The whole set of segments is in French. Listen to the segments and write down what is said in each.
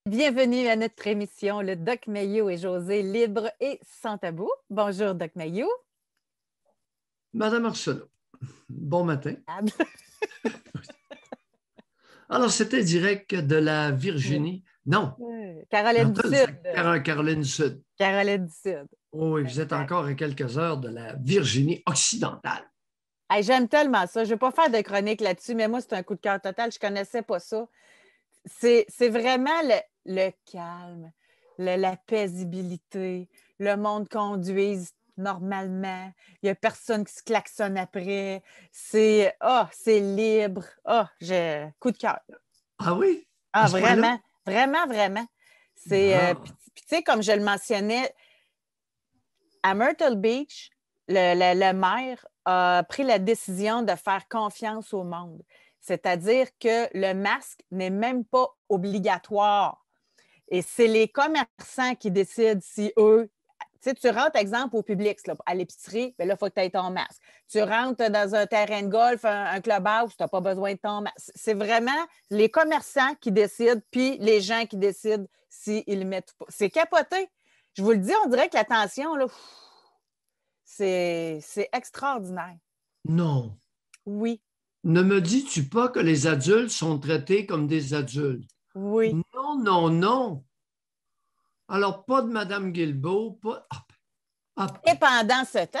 Bienvenue à notre émission, le Doc Mayou et José, libre et sans tabou. Bonjour, Doc Mayou. Madame Arsenault, bon matin. Alors, c'était direct de la Virginie. Non, Caroline du Sud. Caroline du Sud. Caroline du Sud. Oh, oui, vous êtes encore à quelques heures de la Virginie occidentale. Hey, j'aime tellement ça. Je ne vais pas faire de chronique là-dessus, mais moi, c'est un coup de cœur total. Je ne connaissais pas ça. C'est vraiment le calme, la paisibilité. Le monde conduise normalement. Il n'y a personne qui se klaxonne après. C'est libre. J'ai coup de cœur. Ah oui? À Ah, ce point-là? vraiment, vraiment. C'est, Ah. puis, tu sais, comme je le mentionnais, à Myrtle Beach, le maire a pris la décision de faire confiance au monde. C'est-à-dire que le masque n'est même pas obligatoire. Et c'est les commerçants qui décident si eux. Tu sais, tu rentres, exemple, au Publix, là, à l'épicerie, bien là, il faut que tu aies ton masque. Tu rentres dans un terrain de golf, un clubhouse, tu n'as pas besoin de ton masque. C'est vraiment les commerçants qui décident, puis les gens qui décident s'ils le mettent ou pas. C'est capoté. Je vous le dis, on dirait que la tension, là, c'est extraordinaire. Non. Oui. Ne me dis-tu pas que les adultes sont traités comme des adultes? Oui. Non, non, non. Alors, pas de Madame Guilbeault, pas... Et pendant ce temps,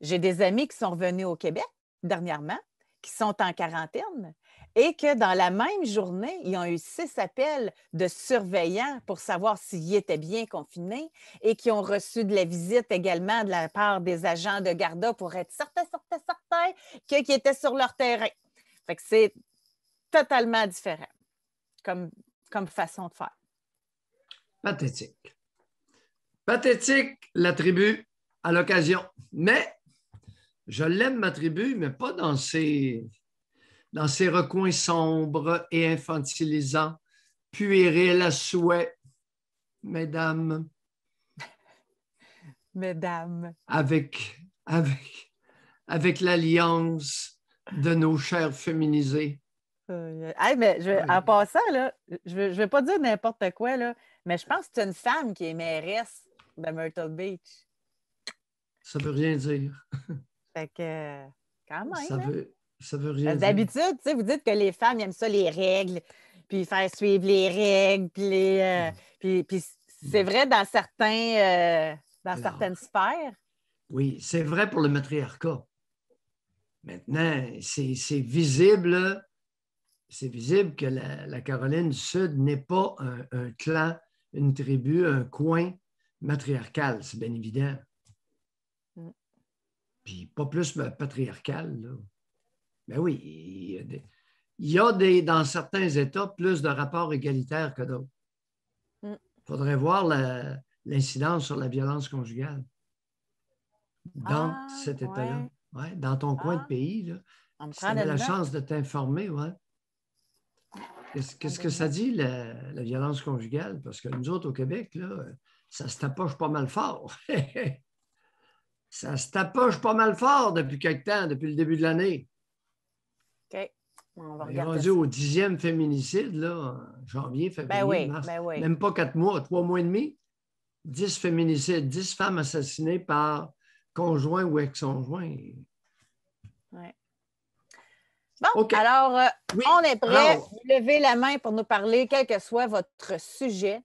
j'ai des amis qui sont revenus au Québec dernièrement, qui sont en quarantaine et que dans la même journée, ils ont eu 6 appels de surveillants pour savoir s'ils étaient bien confinés et qui ont reçu de la visite également de la part des agents de garda pour être certains qu'ils étaient sur leur terrain. Fait que c'est totalement différent comme façon de faire. Pathétique. Pathétique, la tribu, à l'occasion. Mais je l'aime, ma tribu, mais pas dans ses recoins sombres et infantilisants, puérils à souhait, mesdames. Mesdames. Avec l'alliance de nos chers féminisés. En passant, là, je ne vais pas dire n'importe quoi, là, mais je pense que c'est une femme qui est mairesse de Myrtle Beach. Ça veut rien dire. Fait que, quand même. Ça veut rien dire. D'habitude, vous dites que les femmes aiment ça, les règles, puis faire suivre les règles, puis c'est vrai dans certaines sphères. Oui, c'est vrai pour le matriarcat. Maintenant, c'est visible. C'est visible que la Caroline du Sud n'est pas un clan, une tribu, un coin matriarcal, c'est bien évident. Puis pas plus patriarcal, là. Mais oui, il y a dans certains États plus de rapports égalitaires que d'autres. Il faudrait voir l'incidence sur la violence conjugale dans cet État-là. Ouais, dans ton coin de pays, là. Si tu avais la chance de t'informer, ouais. Qu'est-ce que ça dit, la violence conjugale? Parce que nous autres, au Québec, là, ça se tapoche pas mal fort. Ça se tapoche pas mal fort depuis quelque temps, depuis le début de l'année. OK. On va On est rendu ça. au 10e féminicide, là, janvier, février, mars. Oui. Même pas 4 mois, 3 mois et demi. 10 féminicides, 10 femmes assassinées par conjoint ou ex-conjoint. Oui. Bon, okay. Alors, on est prêt. Alors, levez la main pour nous parler, quel que soit votre sujet.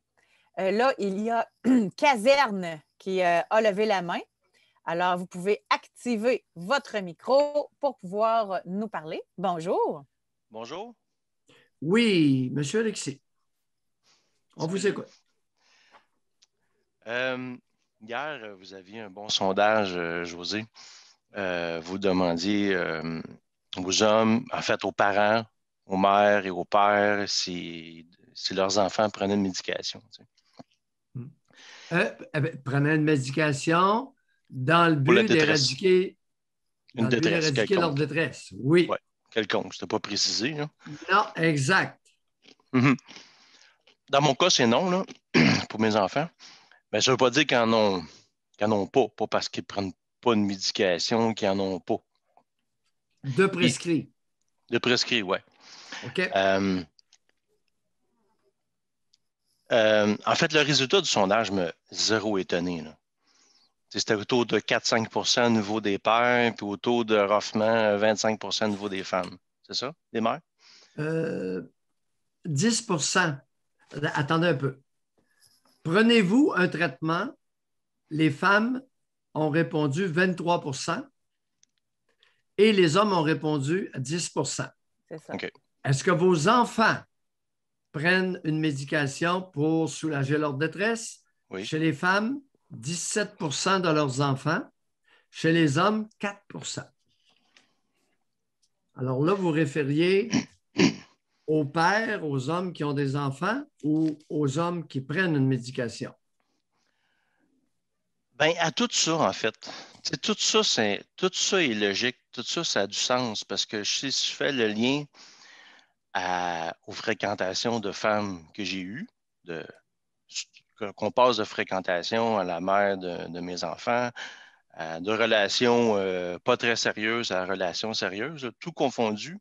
Là, il y a une caserne qui a levé la main. Alors, vous pouvez activer votre micro pour pouvoir nous parler. Bonjour. Bonjour. Oui, M. Alexis. On vous écoute. Hier, vous aviez un bon sondage, José. Vous demandiez aux hommes, en fait aux parents, aux mères et aux pères, si leurs enfants prenaient une médication. Tu sais. Prenaient une médication dans le but d'éradiquer leur détresse. Oui. Ouais, quelconque. C'était pas précisé. Là. Non, exact. Mm-hmm. Dans mon cas, c'est non, là, pour mes enfants. Mais ça ne veut pas dire qu'ils n'en ont pas parce qu'ils ne prennent pas une médication, qu'ils n'en ont pas. De prescrit. De prescrit, oui. OK. En fait, le résultat du sondage m'a zéro étonné, là. C'était autour de 4-5 au niveau des pères, puis autour de roughement 25 au niveau des femmes. C'est ça, des mères? 10%. Attendez un peu. Prenez-vous un traitement, les femmes ont répondu 23% et les hommes ont répondu 10%. C'est ça. OK. Est-ce que vos enfants prennent une médication pour soulager leur détresse? Oui. Chez les femmes, 17% de leurs enfants. Chez les hommes, 4%. Alors là, vous référiez aux pères, aux hommes qui ont des enfants ou aux hommes qui prennent une médication? Bien, à tout ça, en fait. Tout ça est logique. Tout ça, ça a du sens parce que si je fais le lien aux fréquentations de femmes que j'ai eues, qu'on passe de fréquentation à la mère de mes enfants, de relations pas très sérieuses à relations sérieuses, tout confondu,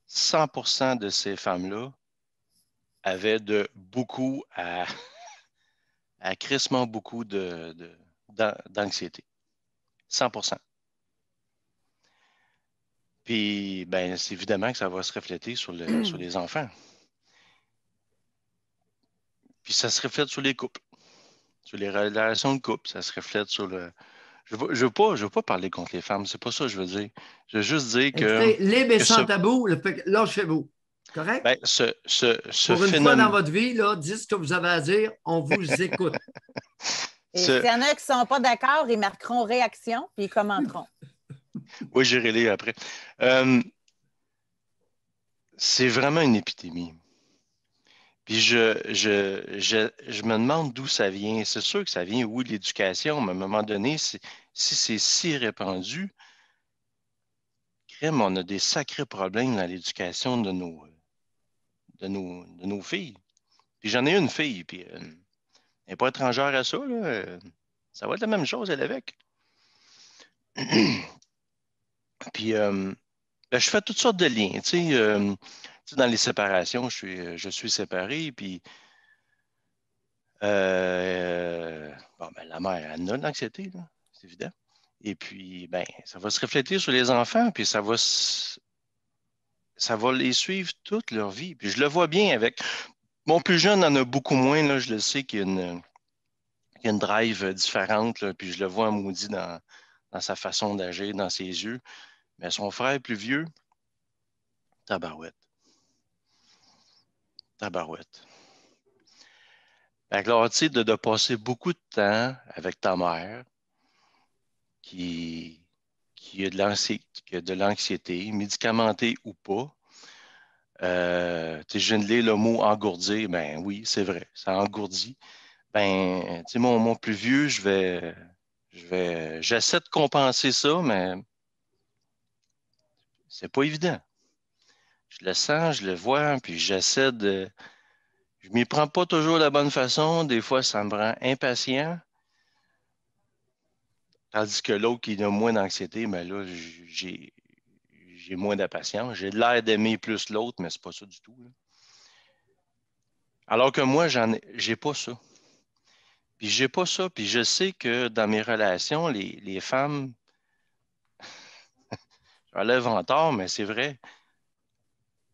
100% de ces femmes-là avaient de beaucoup à crissement beaucoup d'anxiété. 100%. Puis, ben, c'est évidemment que ça va se refléter sur les enfants. Puis, ça se reflète sur les couples, sur les relations de couple. Ça se reflète sur le... Je ne veux pas parler contre les femmes, c'est pas ça que je veux dire. Je veux juste dire que... Écoutez, libre et sans tabou, lâchez-vous. Correct? Ben, Pour une fois dans votre vie, là, dites ce que vous avez à dire, on vous écoute. Et s'il y en a qui ne sont pas d'accord, ils marqueront réaction puis ils commenteront. Oui, j'irai lire après. C'est vraiment une épidémie. Puis je me demande d'où ça vient. C'est sûr que ça vient, oui, de l'éducation, mais à un moment donné, si c'est si répandu, crème, on a des sacrés problèmes dans l'éducation de nos filles. Puis j'en ai une fille, puis elle n'est pas étrangère à ça, là. Ça va être la même chose, elle avec. Puis ben, je fais toutes sortes de liens. Tu sais, dans les séparations, je suis séparé, puis bon, ben, la mère, elle a de l'anxiété, là, c'est évident. Et puis, ben, ça va se refléter sur les enfants, puis ça va les suivre toute leur vie. Puis je le vois bien avec... Mon plus jeune en a beaucoup moins, là, je le sais qu'il y a une drive différente, là, puis je le vois maudit dans sa façon d'agir, dans ses yeux. Mais son frère plus vieux, tabarouette. Tabarouette. Fait que là, tu sais, de passer beaucoup de temps avec ta mère qui a de l'anxiété, médicamentée ou pas. Tu sais, je viens de lire le mot engourdir. Ben oui, c'est vrai, ça engourdit. Ben, tu sais, mon plus vieux, j'essaie de compenser ça, mais c'est pas évident. Je le sens, je le vois, puis j'essaie de... Je m'y prends pas toujours de la bonne façon. Des fois, ça me rend impatient. Tandis que l'autre qui a moins d'anxiété, ben là, j'ai moins de patience. J'ai l'air d'aimer plus l'autre, mais c'est pas ça du tout, là. Alors que moi, j'ai pas ça. Puis j'ai pas ça. Puis je sais que dans mes relations, les femmes, j'enlève en tort, mais c'est vrai,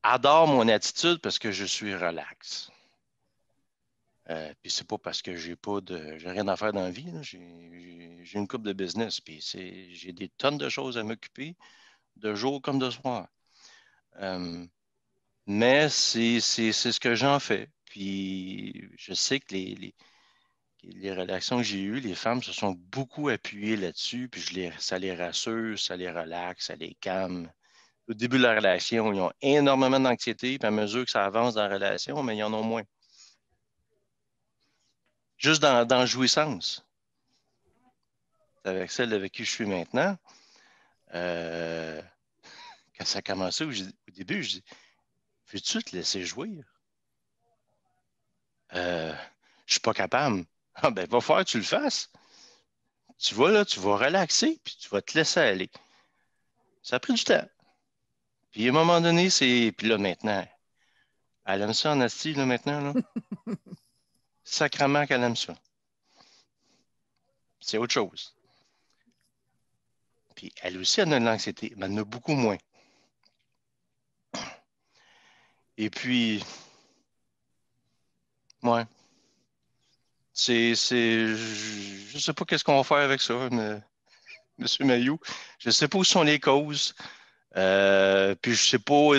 adorent mon attitude parce que je suis relax. Puis c'est pas parce que j'ai rien à faire dans la vie, là. J'ai une couple de business, puis j'ai des tonnes de choses à m'occuper, de jour comme de soir. Mais c'est ce que j'en fais. Puis je sais que les relations que j'ai eues, les femmes se sont beaucoup appuyées là-dessus, puis ça les rassure, ça les relaxe, ça les calme. Au début de la relation, ils ont énormément d'anxiété, puis à mesure que ça avance dans la relation, mais ils en ont moins. Juste dans la jouissance. Avec celle avec qui je suis maintenant, quand ça a commencé au début, je dis, veux-tu te laisser jouir? Je suis pas capable. Ah ben, va falloir que tu le fasses. Tu vas là, tu vas relaxer, puis tu vas te laisser aller. Ça a pris du temps. Puis à un moment donné, puis là maintenant, Elle aime ça en asti, là, maintenant, là. Sacrement qu'elle aime ça. C'est autre chose. Puis elle aussi, elle a de l'anxiété, mais elle en a beaucoup moins. Et puis, ouais. Je sais pas qu'est-ce qu'on va faire avec ça, mais, M. Mayou. Je sais pas où sont les causes. Puis je sais pas,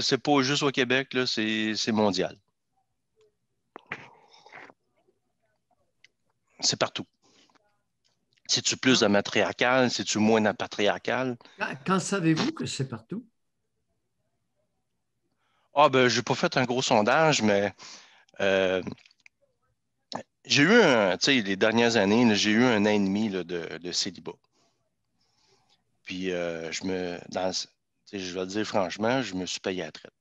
c'est pas juste au Québec, là, c'est mondial. C'est partout. C'est-tu plus de matriarcal? C'est-tu moins de patriarcal? Quand savez-vous que c'est partout? Ah, ben, j'ai pas fait un gros sondage, mais j'ai eu tu sais, les dernières années, là, j'ai eu 1 an et demi là, de célibat. Puis, je vais le dire franchement, je me suis payé à la traite.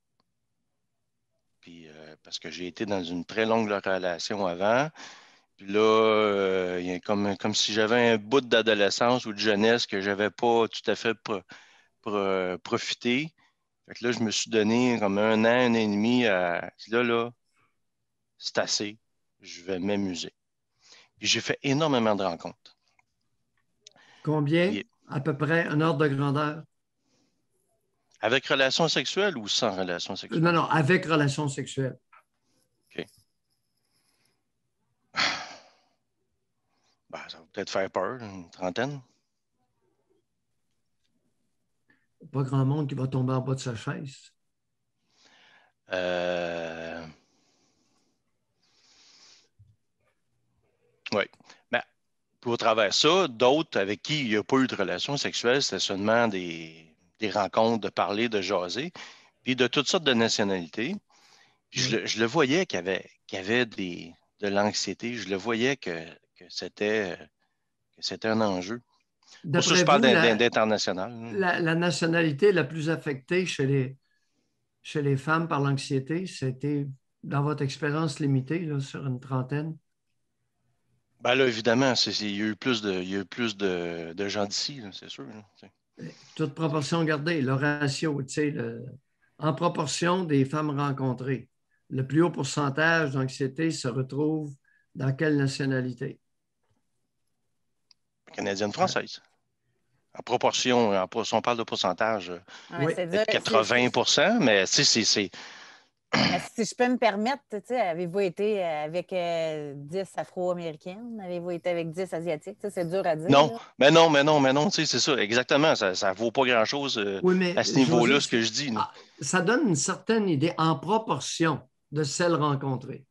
Puis, parce que j'ai été dans une très longue relation avant. Puis là, il y a comme si j'avais un bout d'adolescence ou de jeunesse que je n'avais pas tout à fait profité. Fait que là, je me suis donné comme 1 an et demi à. Là, c'est assez. Je vais m'amuser. Puis j'ai fait énormément de rencontres. Combien? Puis, À peu près un ordre de grandeur? avec relation sexuelle ou sans relation sexuelle? Non, avec relation sexuelle. OK. Ben, ça va peut-être faire peur, une trentaine. Pas grand monde qui va tomber en bas de sa chaise. Oui. Mais puis au travers de ça, d'autres avec qui il n'y a pas eu de relation sexuelle, c'était seulement des rencontres, de parler, de jaser, puis de toutes sortes de nationalités. Puis Oui. je le voyais qu'il y avait de l'anxiété. Je le voyais que c'était un enjeu. Pour ça, je D'après parle vous, d'international. la nationalité la plus affectée chez les femmes par l'anxiété, c'était, dans votre expérience limitée, là, sur une trentaine? Ben là, évidemment, il y a eu plus de gens d'ici, là, c'est sûr. Là, Toute proportion gardée, le ratio, en proportion des femmes rencontrées, le plus haut pourcentage d'anxiété se retrouve dans quelle nationalité? Canadienne-française. En proportion, si on parle de pourcentage, Oui. C'est peut-être dur. 80 mais c'est. Mais si je peux me permettre, avez-vous été avec 10 Afro-Américaines? Avez-vous été avec 10 Asiatiques? C'est dur à dire. Non, Là. mais non, c'est ça, exactement. Ça ne vaut pas grand-chose Oui, mais à ce José, niveau-là, ce que je dis. ça donne une certaine idée en proportion de celles rencontrées.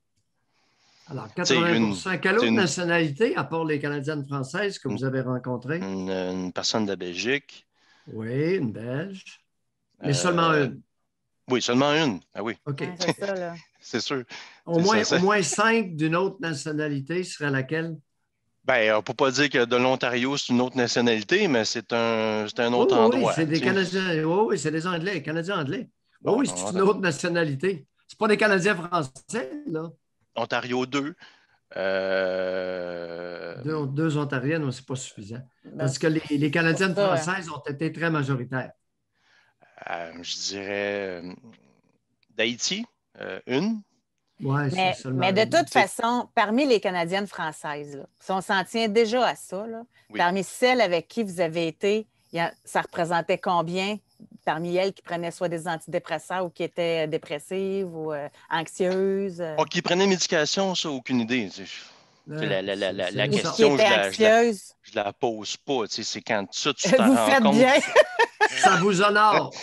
Alors, 80 quelle autre nationalité, à part les Canadiennes françaises que vous avez rencontrées? Une personne de Belgique. Oui, une Belge. Mais seulement une. Oui, seulement une. Ah oui. OK. Ouais, c'est ça, là. C'est sûr. Au moins 5 d'une autre nationalité serait laquelle? Ben, on ne peut pas dire que de l'Ontario, c'est une autre nationalité, mais c'est un autre endroit. Oui, c'est des Canadiens. Oui, c'est des Anglais, Canadiens anglais. Bon, oui, c'est une autre nationalité. C'est pas des Canadiens français, là. Ontario 2. Deux Ontariennes, c'est pas suffisant. Parce que les Canadiennes françaises ont été très majoritaires. Je dirais d'Haïti, une. Ouais, mais de toute façon, parmi les Canadiennes françaises, là, si on s'en tient déjà à ça, là, parmi celles avec qui vous avez été, ça représentait combien parmi elles qui prenaient soit des antidépresseurs ou qui étaient dépressives ou anxieuses? Qui prenaient médication, ça, aucune idée. La question, je la pose pas. C'est quand ça, tu t'en rends compte. Bien. Ça vous honore.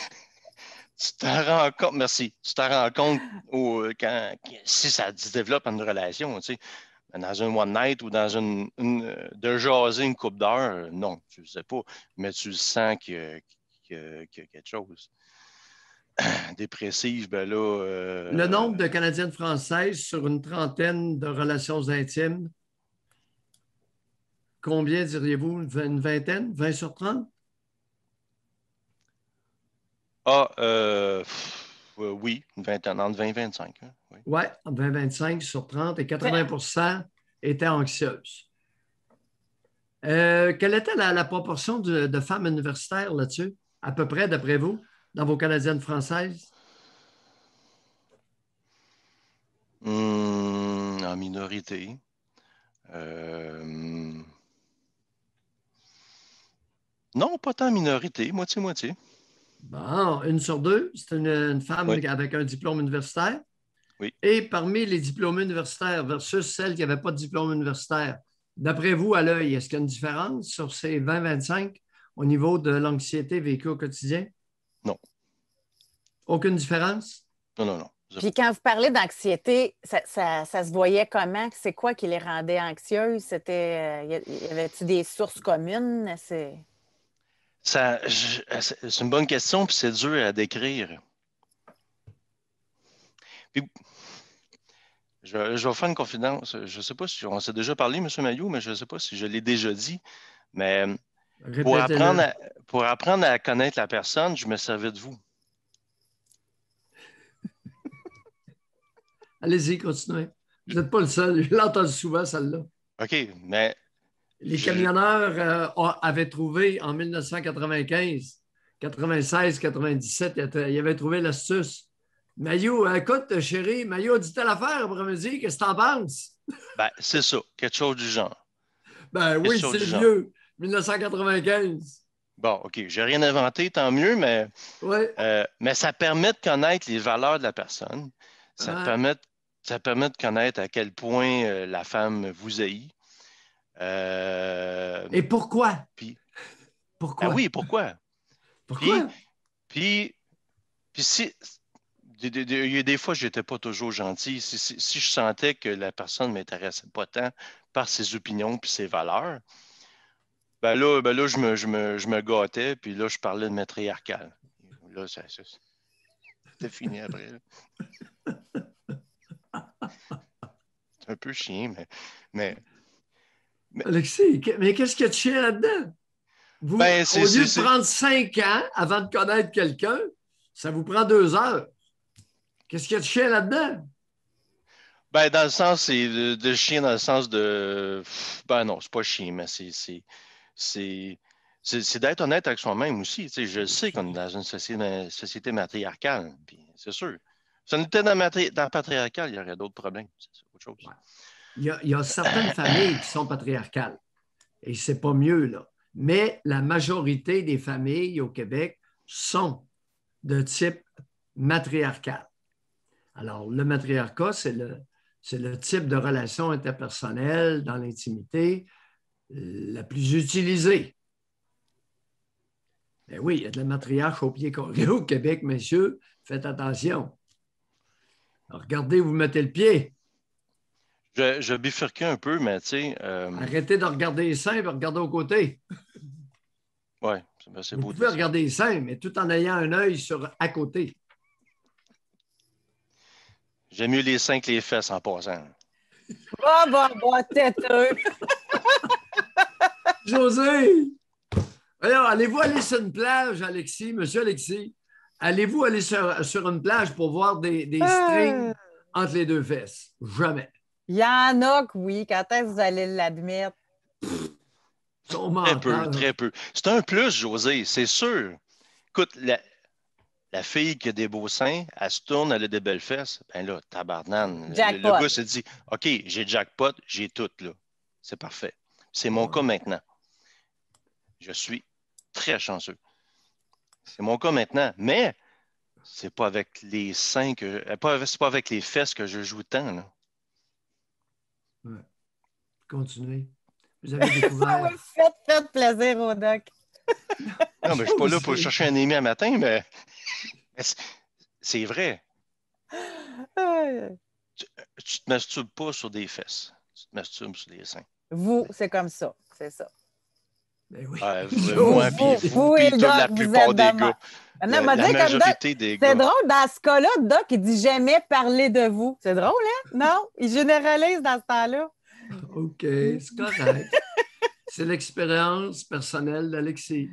Tu t'en rends compte, merci. Tu t'en rends compte si ça se développe une relation, tu sais, dans un one night ou dans de jaser une couple d'heures, non, tu ne sais pas, mais tu sens qu'il y a quelque chose. Dépressive, ben là. Le nombre de Canadiennes françaises sur une trentaine de relations intimes, combien diriez-vous? Une vingtaine? 20 sur 30? Oui, une vingtaine, entre 20 et 25. Hein, oui, ouais, entre 20 et 25 sur 30 et 80 étaient anxieuses. Quelle était la proportion de femmes universitaires là-dessus, à peu près, d'après vous, dans vos Canadiennes françaises? en minorité. Non, pas tant minorité, moitié-moitié. Bon, 1 sur 2, c'est une femme Oui. avec un diplôme universitaire. Oui. Et parmi les diplômés universitaires versus celles qui n'avaient pas de diplôme universitaire, d'après vous, à l'œil, est-ce qu'il y a une différence sur ces 20-25 au niveau de l'anxiété vécue au quotidien? Non. Aucune différence? Non. Puis quand vous parlez d'anxiété, ça se voyait comment? C'est quoi qui les rendait anxieuses? C'était, y avait-tu des sources communes? C'est une bonne question, puis c'est dur à décrire. Puis, je vais faire une confidence. Je ne sais pas si on s'est déjà parlé, M. Mailloux, mais je ne sais pas si je l'ai déjà dit. Mais pour apprendre à connaître la personne, je me servais de vous. Allez-y, continuez. Vous n'êtes pas le seul. Je l'ai entendu souvent, celle-là. OK, mais... Les camionneurs avaient trouvé en 1995, 96, 97, ils avaient trouvé l'astuce. Maillot, écoute, chérie, Maillot a dit telle affaire après-midi, qu'est-ce que t'en penses? Ben, c'est ça, quelque chose du genre. Ben oui, c'est vieux, 1995. Bon, OK, j'ai rien inventé, tant mieux, mais, ouais. Mais ça permet de connaître les valeurs de la personne. Ça permet de connaître à quel point la femme vous haït. Et pourquoi? Pourquoi? Ah oui, pourquoi? Pourquoi? Puis si... Il y a des fois, je n'étais pas toujours gentil. Si je sentais que la personne ne m'intéressait pas tant par ses opinions et ses valeurs, ben là je me gâtais, puis là, je parlais de matriarcal. Là, c'était fini après. C'est un peu chiant, mais... Alexis, mais qu'est-ce qu'il y a de chien là-dedans? Au lieu de prendre 5 ans avant de connaître quelqu'un, ça vous prend 2 heures. Qu'est-ce qu'il y a de chien là-dedans? Ben, dans le sens, c'est de chien dans le sens de... Ben non, c'est pas chien, mais c'est d'être honnête avec soi-même aussi. Tu sais, je sais qu'on est dans une société matriarcale, puis c'est sûr. Si on était dans patriarcal, il y aurait d'autres problèmes. C'est autre chose. Ouais. Il y a certaines familles qui sont patriarcales, et c'est pas mieux, là. Mais la majorité des familles au Québec sont de type matriarcal. Alors, le matriarcat, c'est le type de relation interpersonnelle dans l'intimité la plus utilisée. Ben oui, il y a de la matriarche au pied carré au Québec, messieurs. Faites attention. Alors, regardez, vous mettez le pied. Je bifurquais un peu, mais tu sais... Arrêtez de regarder les seins et regardez aux côtés. Oui, c'est beau. Vous pouvez regarder les seins, mais tout en ayant un œil à côté. J'aime mieux les seins que les fesses en passant. Têteux! José! Alors, allez-vous aller sur une plage, Alexis, monsieur Alexis? Allez-vous aller sur une plage pour voir des strings entre les 2 fesses? Jamais. Il y en a que oui. Quand est-ce que vous allez l'admettre? Très peu. C'est un plus, José, c'est sûr. Écoute, la fille qui a des beaux seins, elle se tourne, elle a des belles fesses. Ben là, tabarnane. Le gars se dit, OK, j'ai jackpot, j'ai tout, là. C'est parfait. C'est mon cas maintenant. Je suis très chanceux. C'est mon cas maintenant. Mais c'est pas avec les seins c'est pas avec les fesses que je joue tant, là. Ouais. Continuez. Vous avez découvert. Faites plaisir au doc. Non, mais je suis pas là pour chercher un ami à matin, mais c'est vrai. Tu te masturbes pas sur des fesses. Tu te masturbes sur des seins. Vous, c'est comme ça. C'est ça. Ben oui. Moi, puis vous, puis la plupart des gars. Non, la majorité des gars. C'est drôle, dans ce cas-là, Doc, il dit jamais parler de vous. C'est drôle, hein? Non, il généralise dans ce temps-là. OK, c'est correct. C'est l'expérience personnelle d'Alexis.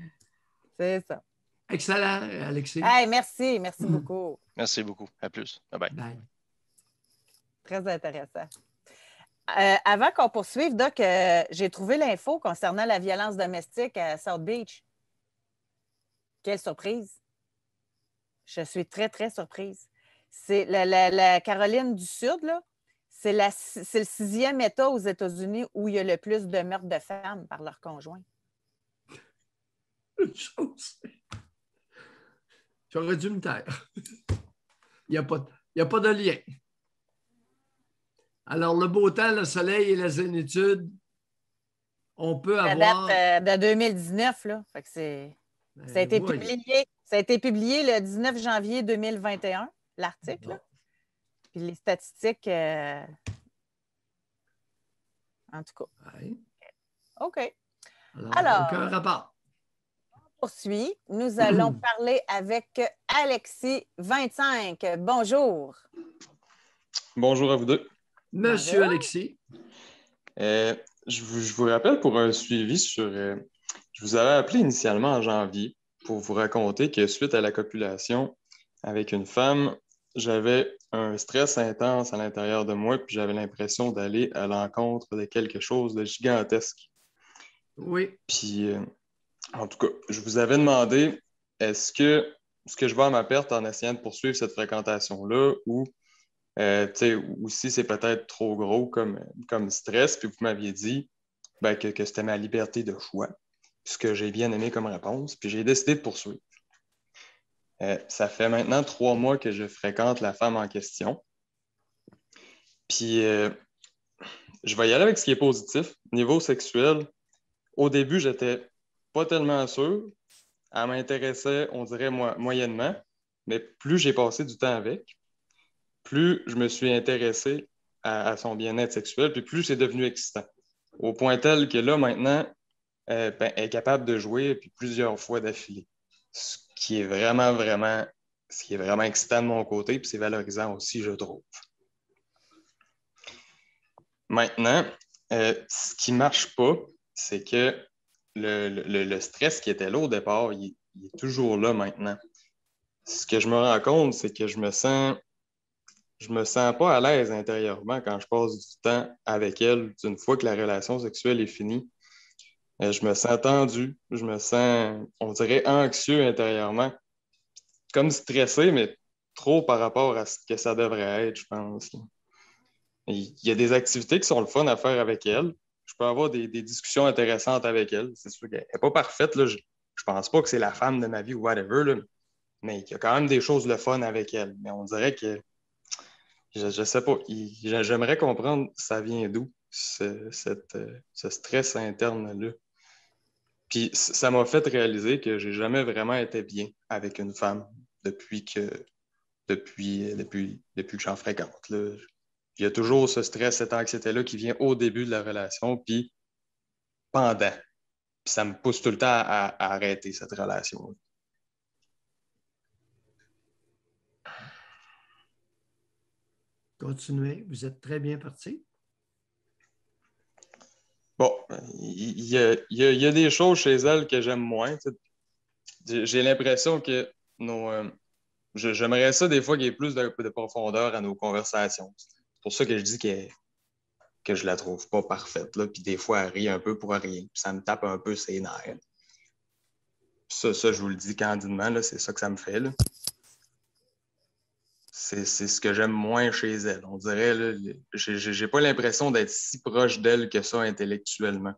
C'est ça. Excellent, Alexis. Hey, merci beaucoup. Merci beaucoup. À plus. Bye-bye. Bye. Très intéressant. Avant qu'on poursuive, Doc, j'ai trouvé l'info concernant la violence domestique à South Beach. Quelle surprise! Je suis très, très surprise. C'est la Caroline du Sud, là. c'est le 6e État aux États-Unis où il y a le plus de meurtres de femmes par leur conjoint. Une chose. J'aurais dû me taire. Il n'y a pas de lien. Alors, le beau temps, le soleil et la zénitude, on peut avoir... Ça date de 2019, là. Fait que ça a été publié le 19 janvier 2021, l'article. Bon. Puis les statistiques, en tout cas. Oui. OK. Alors, aucun rapport. On poursuit. Nous allons parler avec Alexis 25. Bonjour. Bonjour à vous deux. Monsieur Bonjour. Alexis. Je vous rappelle pour un suivi sur... je vous avais appelé initialement en janvier pour vous raconter que suite à la copulation avec une femme, j'avais un stress intense à l'intérieur de moi puis j'avais l'impression d'aller à l'encontre de quelque chose de gigantesque. Oui. Puis, en tout cas, je vous avais demandé, est-ce que je vais à ma perte en essayant de poursuivre cette fréquentation-là ou si c'est peut-être trop gros comme stress, puis vous m'aviez dit que c'était ma liberté de choix, ce que j'ai bien aimé comme réponse, puis j'ai décidé de poursuivre. Ça fait maintenant 3 mois que je fréquente la femme en question. Puis, je vais y aller avec ce qui est positif. Niveau sexuel, au début, j'étais pas tellement sûr. Elle m'intéressait, on dirait, moyennement, mais plus j'ai passé du temps avec, plus je me suis intéressé à son bien-être sexuel, puis plus c'est devenu excitant. Au point tel que là, maintenant, elle est capable de jouer puis plusieurs fois d'affilée. Ce qui est vraiment excitant de mon côté, puis c'est valorisant aussi, je trouve. Maintenant, ce qui ne marche pas, c'est que le stress qui était là au départ, il est toujours là maintenant. Ce que je me rends compte, c'est que je me sens pas à l'aise intérieurement quand je passe du temps avec elle une fois que la relation sexuelle est finie. Je me sens tendu, je me sens, on dirait, anxieux intérieurement, comme stressé, mais trop par rapport à ce que ça devrait être, je pense. Il y a des activités qui sont le fun à faire avec elle. Je peux avoir des discussions intéressantes avec elle. C'est sûr qu'elle n'est pas parfaite. Là. Je pense pas que c'est la femme de ma vie ou whatever, là. Mais il y a quand même des choses le fun avec elle. Mais on dirait que je sais pas. J'aimerais comprendre ça vient d'où, ce stress interne-là. Puis ça m'a fait réaliser que j'ai jamais vraiment été bien avec une femme depuis que je j'en fréquente. Là. Il y a toujours ce stress, cette anxiété-là qui vient au début de la relation, puis pendant. Puis ça me pousse tout le temps à arrêter cette relation. Continuez, vous êtes très bien parti. Bon, il y a des choses chez elle que j'aime moins. J'ai l'impression que j'aimerais ça des fois qu'il y ait plus de profondeur à nos conversations. C'est pour ça que je dis que je la trouve pas parfaite. Là. Puis des fois, elle rit un peu pour rien. Puis ça me tape un peu ses nerfs. Ça, je vous le dis candidement, là, c'est ça que ça me fait. Là. C'est ce que j'aime moins chez elle. On dirait, là, j'ai pas l'impression d'être si proche d'elle que ça intellectuellement.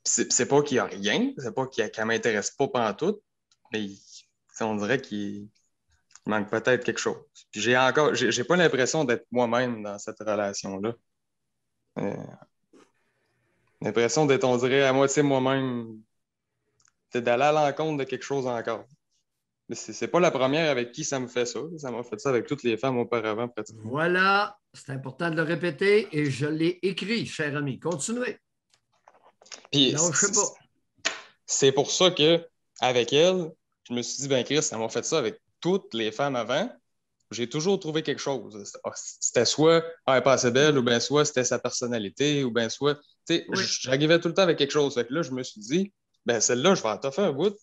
C'est pas qu'il y a rien, c'est pas qu'elle m'intéresse pas pantoute, mais on dirait qu'il manque peut-être quelque chose. Puis j'ai pas l'impression d'être moi-même dans cette relation-là. L'impression d'être, on dirait, à moitié moi-même, c'est d'aller à l'encontre de quelque chose encore. Mais c'est pas la première avec qui ça me fait ça. Ça m'a fait ça avec toutes les femmes auparavant, pratiquement. Voilà, c'est important de le répéter et je l'ai écrit, cher ami. Continuez. Puis, non, je sais pas. C'est pour ça qu'avec elle, je me suis dit, ben Chris, ça m'a fait ça avec toutes les femmes avant. J'ai toujours trouvé quelque chose. C'était soit elle n'est pas assez belle, ou bien soit c'était sa personnalité, ou bien soit. Tu sais, j'arrivais tout le temps avec quelque chose. Fait que là, je me suis dit, ben celle-là, je vais en toffer un bout.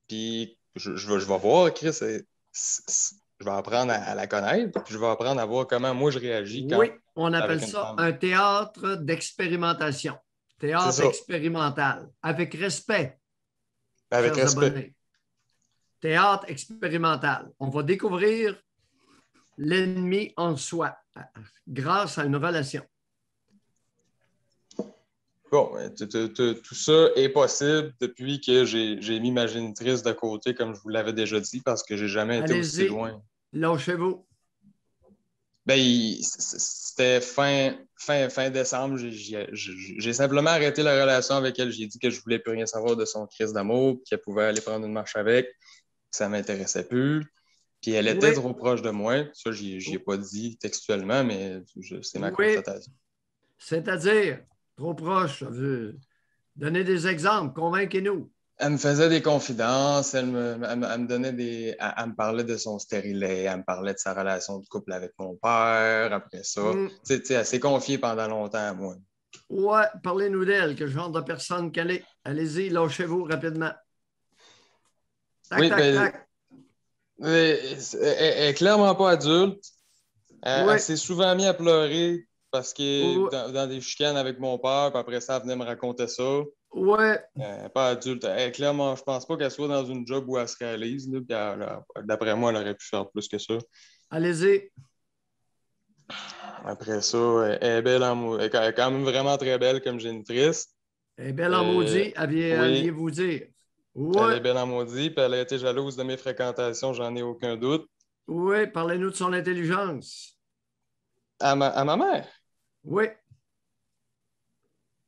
Puis je vais voir, Chris, je vais apprendre à la connaître, puis je vais apprendre à voir comment moi je réagis quand. Oui, on appelle ça un théâtre d'expérimentation. Théâtre expérimental. Avec respect. Avec respect. Abonnés. Théâtre expérimental. On va découvrir l'ennemi en soi grâce à une relation. Bon, tout ça est possible depuis que j'ai mis ma génitrice de côté, comme je vous l'avais déjà dit, parce que j'ai jamais été aussi loin. Lâchez-vous. Ben, c'était fin décembre. J'ai simplement arrêté la relation avec elle. J'ai dit que je voulais plus rien savoir de son crise d'amour, qu'elle pouvait aller prendre une marche avec, que ça m'intéressait plus. Puis elle était trop proche de moi. Ça, j'y ai pas dit textuellement, mais c'est ma constatation. C'est-à-dire, trop proche. Donnez des exemples, convainquez-nous. Elle me faisait des confidences, elle me donnait elle me parlait de son stérilet, elle me parlait de sa relation de couple avec mon père, après ça. Elle s'est confiée pendant longtemps à moi. Ouais, parlez-nous d'elle, quel genre de personne qu'elle est. Allez-y, lâchez-vous rapidement. Tac, tac, tac. Elle est clairement pas adulte. Elle s'est souvent mise à pleurer parce que dans des chicanes avec mon père, puis après ça, elle venait me raconter ça. Ouais. Pas adulte. Clairement, je pense pas qu'elle soit dans une job où elle se réalise. D'après moi, elle aurait pu faire plus que ça. Allez-y. Après ça, elle est belle elle est quand même vraiment très belle comme génitrice. Elle est belle en maudit, alliez-vous dire. Ouais. Elle est belle en maudit, puis elle a été jalouse de mes fréquentations, j'en ai aucun doute. Oui, parlez-nous de son intelligence. À ma mère? Oui.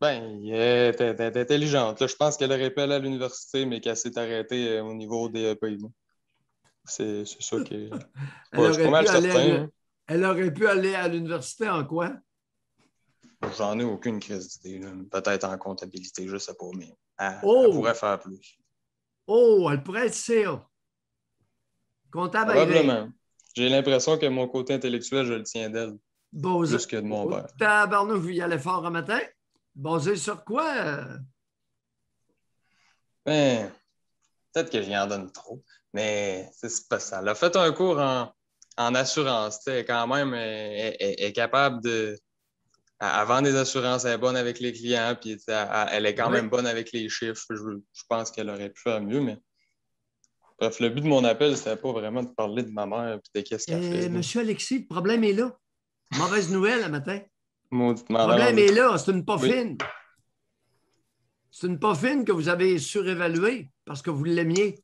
Ben, elle est intelligente. Là, je pense qu'elle aurait pu aller à l'université, mais qu'elle s'est arrêtée au niveau des pays. C'est ça qui est. Je suis pas mal certain. Elle aurait pu aller à l'université en quoi? J'en ai aucune crise d'idée. Peut-être en comptabilité, je sais pas, mais elle pourrait faire plus. Oh, elle pourrait être CA. Comptable probablement. J'ai l'impression que mon côté intellectuel, je le tiens d'elle. Plus que de mon père. Tabarnouche, vous y allez fort un matin? Basé sur quoi? Ben, peut-être que j'y en donne trop, mais c'est pas ça. Elle a fait un cours en assurance. Quand même, elle est capable de. Elle vend des assurances, elle est bonne avec les clients, puis elle est quand même bonne avec les chiffres. Je pense qu'elle aurait pu faire mieux, mais. Bref, le but de mon appel, c'était pas vraiment de parler de ma mère et de qu'est-ce qu'elle fait. Monsieur Alexis, le problème est là. Mauvaise nouvelle, un matin. Le problème est là, c'est une poffine. C'est une poffine que vous avez surévaluée parce que vous l'aimiez.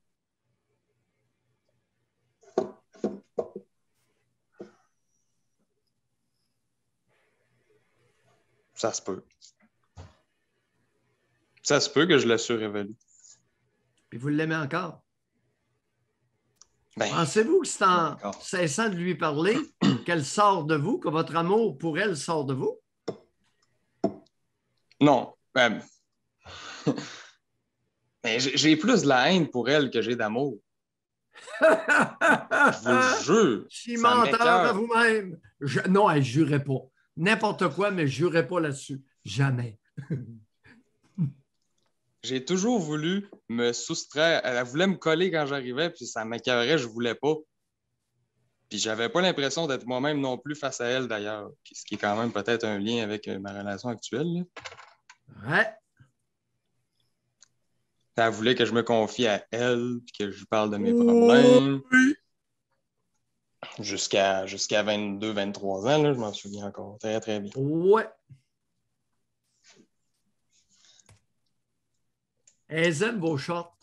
Ça se peut. Ça se peut que je la surévalue. Puis vous l'aimez encore? Ben, pensez-vous que c'est en cessant de lui parler qu'elle sort de vous, que votre amour pour elle sort de vous? Non. Mais j'ai plus de la haine pour elle que j'ai d'amour. Je vous le jure. Si menteur à vous-même. Non, elle ne jurait pas. N'importe quoi, mais je ne jurais pas là-dessus. Jamais. J'ai toujours voulu me soustraire. Elle voulait me coller quand j'arrivais, puis ça m'écœurait, je ne voulais pas. Puis j'avais pas l'impression d'être moi-même non plus face à elle, d'ailleurs. Ce qui est quand même peut-être un lien avec ma relation actuelle. Là. Ouais. Elle voulait que je me confie à elle, puis que je lui parle de mes problèmes. Oui. Jusqu'à 22, 23 ans, là, je m'en souviens encore très, très bien. Ouais. Elles aiment vos shorts.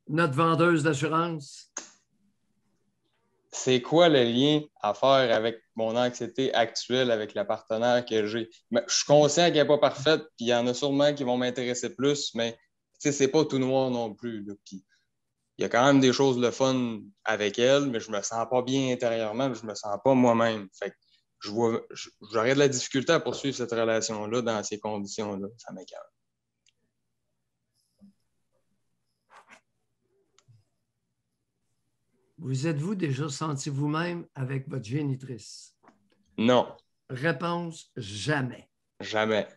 Notre vendeuse d'assurance. C'est quoi le lien à faire avec mon anxiété actuelle, avec la partenaire que j'ai? Je suis conscient qu'elle n'est pas parfaite, puis il y en a sûrement qui vont m'intéresser plus, mais c'est pas tout noir non plus. Là. Puis, il y a quand même des choses le fun avec elle, mais je me sens pas bien intérieurement, je me sens pas moi-même. Fait que j'aurais de la difficulté à poursuivre cette relation-là dans ces conditions-là. Ça m'écoeure. Vous êtes-vous déjà senti vous-même avec votre génitrice? Non. Réponse, jamais. Jamais.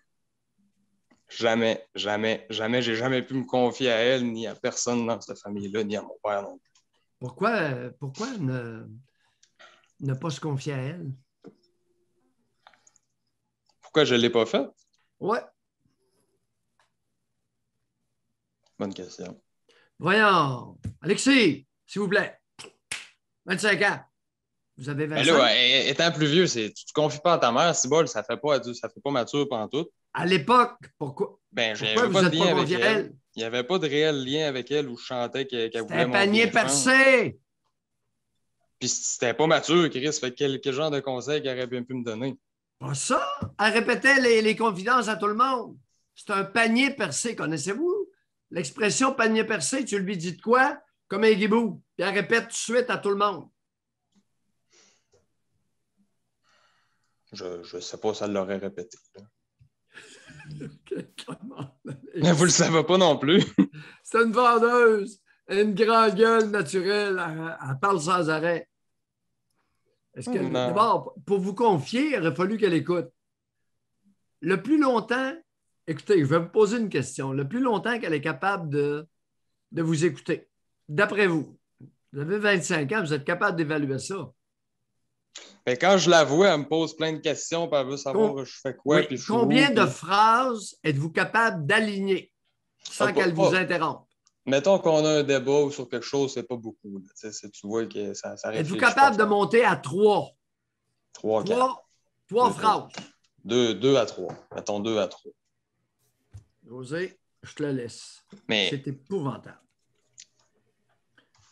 Jamais, jamais, jamais. J'ai jamais pu me confier à elle, ni à personne dans cette famille-là, ni à mon père non plus. Pourquoi ne pas se confier à elle? Pourquoi je ne l'ai pas fait? Ouais. Bonne question. Voyons. Alexis, s'il vous plaît. 25 ans. Vous avez Mais 25? là, étant plus vieux, tu ne te confies pas à ta mère, si bol, ça fait pas mature pendant tout. À l'époque, pourquoi J'avais vous pas de n'êtes lien pas avec confié à elle. elle? Il n'y avait pas de réel lien avec elle où je chantais qu'elle C'était voulait un mon panier bien-faire. percé! Puis c'était pas mature, Chris. Fait quel genre de conseil qu'elle aurait bien pu me donner? Pas ça! Elle répétait les confidences à tout le monde. C'est un panier percé, connaissez-vous? L'expression panier percé, tu lui dis de quoi? Comme un guibou. Puis elle répète tout de suite à tout le monde. Je sais pas si elle l'aurait répété. Comment? Mais vous le savez pas non plus. C'est une vendeuse, une grande gueule naturelle. Elle parle sans arrêt. Est-ce que, Non. d'abord, pour vous confier, il aurait fallu qu'elle écoute. Le plus longtemps, écoutez, je vais vous poser une question. Le plus longtemps qu'elle est capable de vous écouter, d'après vous, vous avez 25 ans, vous êtes capable d'évaluer ça. Mais quand je la vois, elle me pose plein de questions, puis elle veut savoir je fais quoi, Oui. puis je suis Combien où, de puis... phrases êtes-vous capable d'aligner sans qu'elle vous interrompe? Mettons qu'on a un débat sur quelque chose, c'est pas beaucoup. Tu vois que ça réfléchit. Êtes-vous capable de monter à 3? 3, 4. 3 phrases. 2 à 3. Mettons 2 à 3. José, je te le laisse. Mais... C'est épouvantable.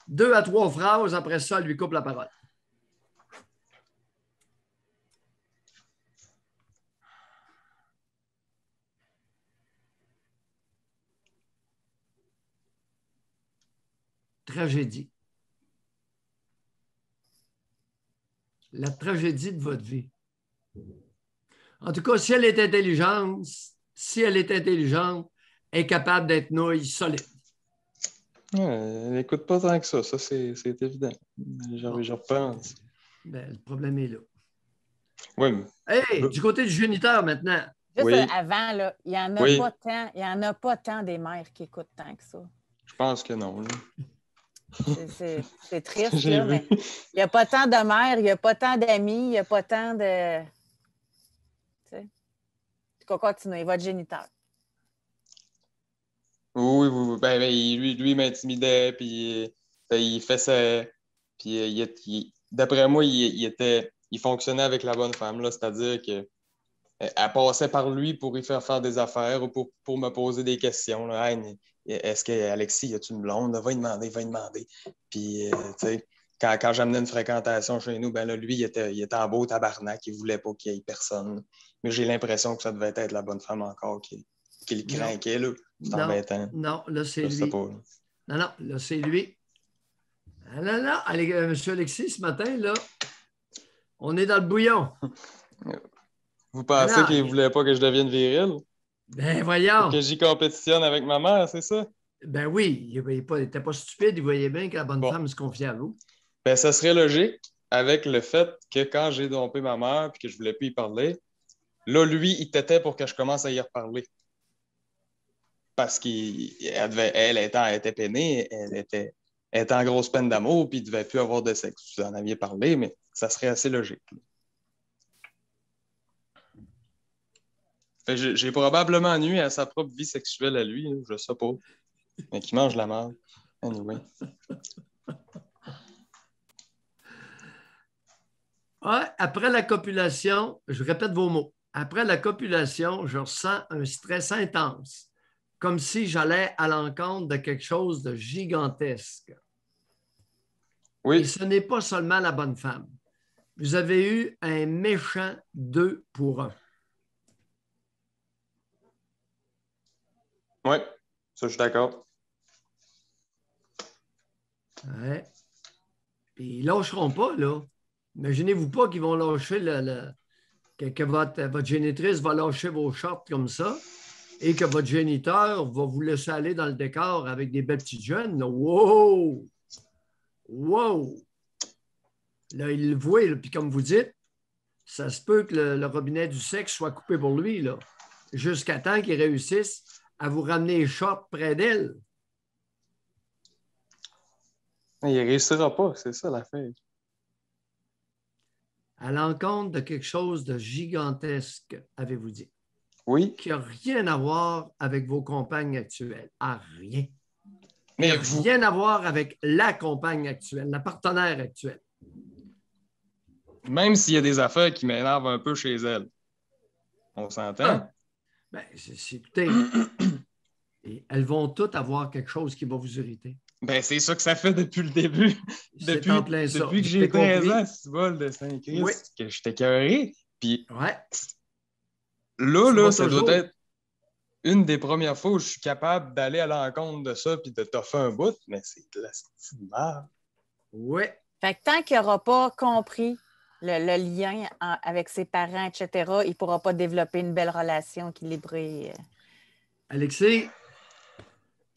2 à 3 phrases, après ça, elle lui coupe la parole. Tragédie. La tragédie de votre vie. En tout cas, si elle est intelligente, elle est capable d'être nouille solide. Elle n'écoute pas tant que ça c'est évident. Je repense. Ben, le problème est là. Oui, mais... Hey, du côté du géniteur maintenant. Juste Oui. avant, là, il n'y en a Oui. pas tant, il y en a pas tant des mères qui écoutent tant que ça. Je pense que non. C'est triste, là, mais il n'y a pas tant de mères, il n'y a pas tant d'amis, il n'y a pas tant de... Tu sais. Tu peux continuer, votre géniteur. Oui. Ben, lui, il m'intimidait, puis il fait ça. Puis d'après moi, il fonctionnait avec la bonne femme, là, c'est-à-dire que elle passait par lui pour y faire des affaires ou pour me poser des questions. Là. Hey, est-ce qu'Alexis, y a-tu une blonde? Va lui demander. Puis, tu sais, quand j'amenais une fréquentation chez nous, ben là, lui, il était en beau tabarnak, il ne voulait pas qu'il y ait personne. Mais j'ai l'impression que ça devait être la bonne femme encore qui le craquait, là. C'est embêtant. Non, là, c'est Je lui. sais pas. Non, là, c'est lui. Non. Allez, monsieur Alexis, ce matin, là, on est dans le bouillon. Vous pensez qu'il ne voulait pas que je devienne viril? Ben, voyons. Que j'y compétitionne avec ma mère, c'est ça? Ben oui, il n'était pas stupide, il voyait bien que la bonne femme se confiait à vous. Ben, ça serait logique avec le fait que quand j'ai dompé ma mère et que je ne voulais plus y parler, là, lui, il t'était pour que je commence à y reparler. Parce qu'elle était peinée, elle était en grosse peine d'amour, puis il ne devait plus avoir de sexe. Vous en aviez parlé, mais ça serait assez logique. J'ai probablement nuit à sa propre vie sexuelle à lui, je ne sais pas. Mais qui mange la merde. Anyway. Ouais, après la copulation, je répète vos mots. Après la copulation, je ressens un stress intense, comme si j'allais à l'encontre de quelque chose de gigantesque. Oui. Et ce n'est pas seulement la bonne femme. Vous avez eu un méchant 2 pour 1. Oui, ça, je suis d'accord. Ouais. Puis ils ne lâcheront pas, là. Imaginez-vous pas qu'ils vont lâcher que votre génitrice va lâcher vos shorts comme ça et que votre géniteur va vous laisser aller dans le décor avec des belles petites jeunes. Là. Wow! Wow! Là, il le voit, là, puis comme vous dites, ça se peut que le robinet du sexe soit coupé pour lui, là, jusqu'à temps qu'il réussisse à vous ramener les shorts près d'elle. Il ne réussira pas, c'est ça l'affaire. À l'encontre de quelque chose de gigantesque, avez-vous dit. Oui. Qui n'a rien à voir avec vos compagnes actuelles. Ah, rien. Mais rien à voir avec la compagne actuelle, la partenaire actuelle. Même s'il y a des affaires qui m'énervent un peu chez elle. On s'entend? Ben, écoutez, et elles vont toutes avoir quelque chose qui va vous irriter. Ben, c'est ça que ça fait depuis le début. C'est en plein ça. Depuis que Vous j'ai avez 13 compris? ans, c'est bol de Saint-Christ, Oui. que j'étais écœuré. Puis Ouais. là, ça toujours. doit être une des premières fois où je suis capable d'aller à l'encontre de ça puis de toffer un bout, mais c'est de la petite merde. Oui. Fait que tant qu'il n'aura pas compris le lien avec ses parents, etc., il ne pourra pas développer une belle relation équilibrée. Alexis,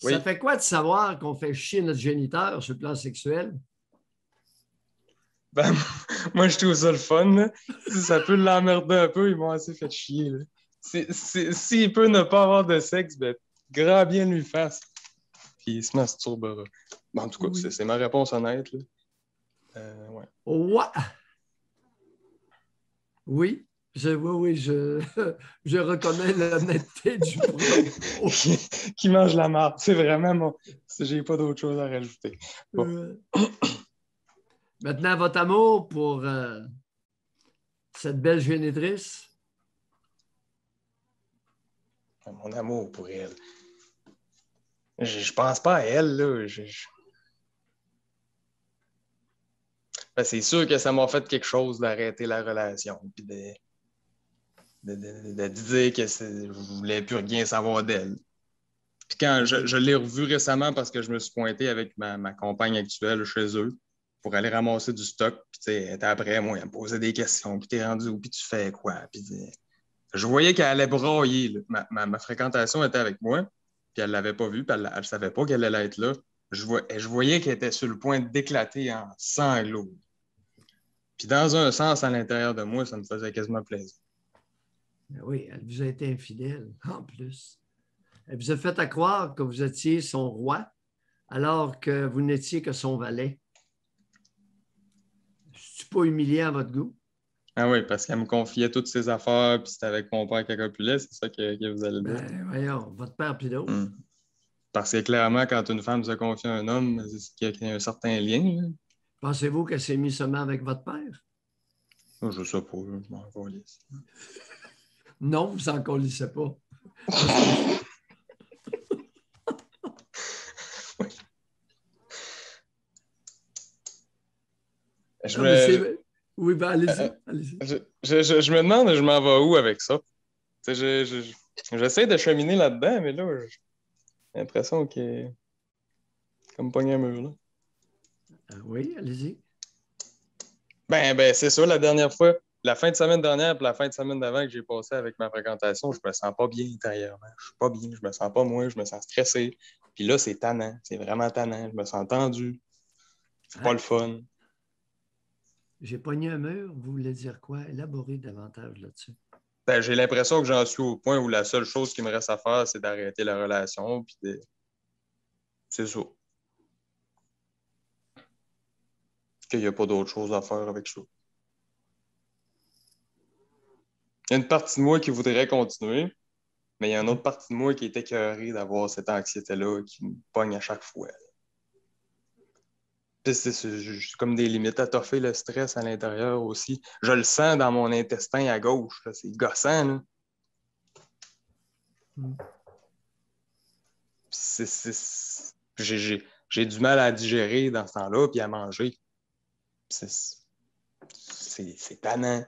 Oui. ça fait quoi de savoir qu'on fait chier notre géniteur sur le plan sexuel? Ben, moi, je trouve ça le fun. Là. Si ça peut l'emmerder un peu, ils m'ont assez fait chier. Là. S'il peut ne pas avoir de sexe, ben, grand bien lui fasse. Puis il se masturbera. Ben, en tout cas, Oui. c'est ma réponse honnête. Là. Ouais. Ouais. Oui. Oui, je reconnais l'honnêteté du propos. Qui mange la marde. C'est vraiment mon. J'ai pas d'autre chose à rajouter. Bon. Maintenant, votre amour pour cette belle génitrice? Mon amour pour elle. Je pense pas à elle, là. Ben, c'est sûr que ça m'a fait quelque chose d'arrêter la relation. Puis de dire que je voulais plus rien savoir d'elle. Puis quand je l'ai revue récemment parce que je me suis pointé avec ma compagne actuelle chez eux pour aller ramasser du stock. Puis tu sais, elle était après moi, elle me posait des questions. Puis t'es rendu où? Puis tu fais quoi? Puis je voyais qu'elle allait brailler. Ma fréquentation était avec moi, puis elle l'avait pas vue, puis elle savait pas qu'elle allait être là. Je voyais qu'elle était sur le point d'éclater en sanglots. Puis dans un sens, à l'intérieur de moi, ça me faisait quasiment plaisir. Oui, elle vous a été infidèle, en plus. Elle vous a fait à croire que vous étiez son roi, alors que vous n'étiez que son valet. C'est pas humiliant à votre goût? Ah oui, parce qu'elle me confiait toutes ses affaires, puis c'était avec mon père qu'elle copulait, c'est ça que vous allez dire? Ben, voyons, votre père puis d'autres. Parce que clairement, quand une femme se confie à un homme, c'est qu'il y a un certain lien. Là. Pensez-vous qu'elle s'est mise seulement avec votre père? Je sais pas, je m'en calisse. Non, vous en colissez pas. Oui, ben allez-y. Je me demande, je m'en vais où avec ça? J'essaie de cheminer là-dedans, mais là, j'ai l'impression qu'il est comme pogné un mur. Là. Oui, allez-y. Ben, c'est ça, la dernière fois, la fin de semaine dernière et la fin de semaine d'avant que j'ai passé avec ma fréquentation, je me sens pas bien intérieurement. Je suis pas bien, je me sens pas moi, je me sens stressé. Puis là, c'est tannant, c'est vraiment tannant. Je me sens tendu. C'est pas le fun. J'ai pogné un mur, vous voulez dire quoi? Élaborez davantage là-dessus. Ben, j'ai l'impression que j'en suis au point où la seule chose qui me reste à faire, c'est d'arrêter la relation. Puis c'est ça. Qu'il n'y a pas d'autre chose à faire avec ça. Il y a une partie de moi qui voudrait continuer, mais il y a une autre partie de moi qui est écœurée d'avoir cette anxiété-là qui me pogne à chaque fois. Puis c'est comme des limites à toffer le stress à l'intérieur aussi. Je le sens dans mon intestin à gauche. Là. C'est gossant. Là. J'ai du mal à digérer dans ce temps-là puis à manger. C'est tannant.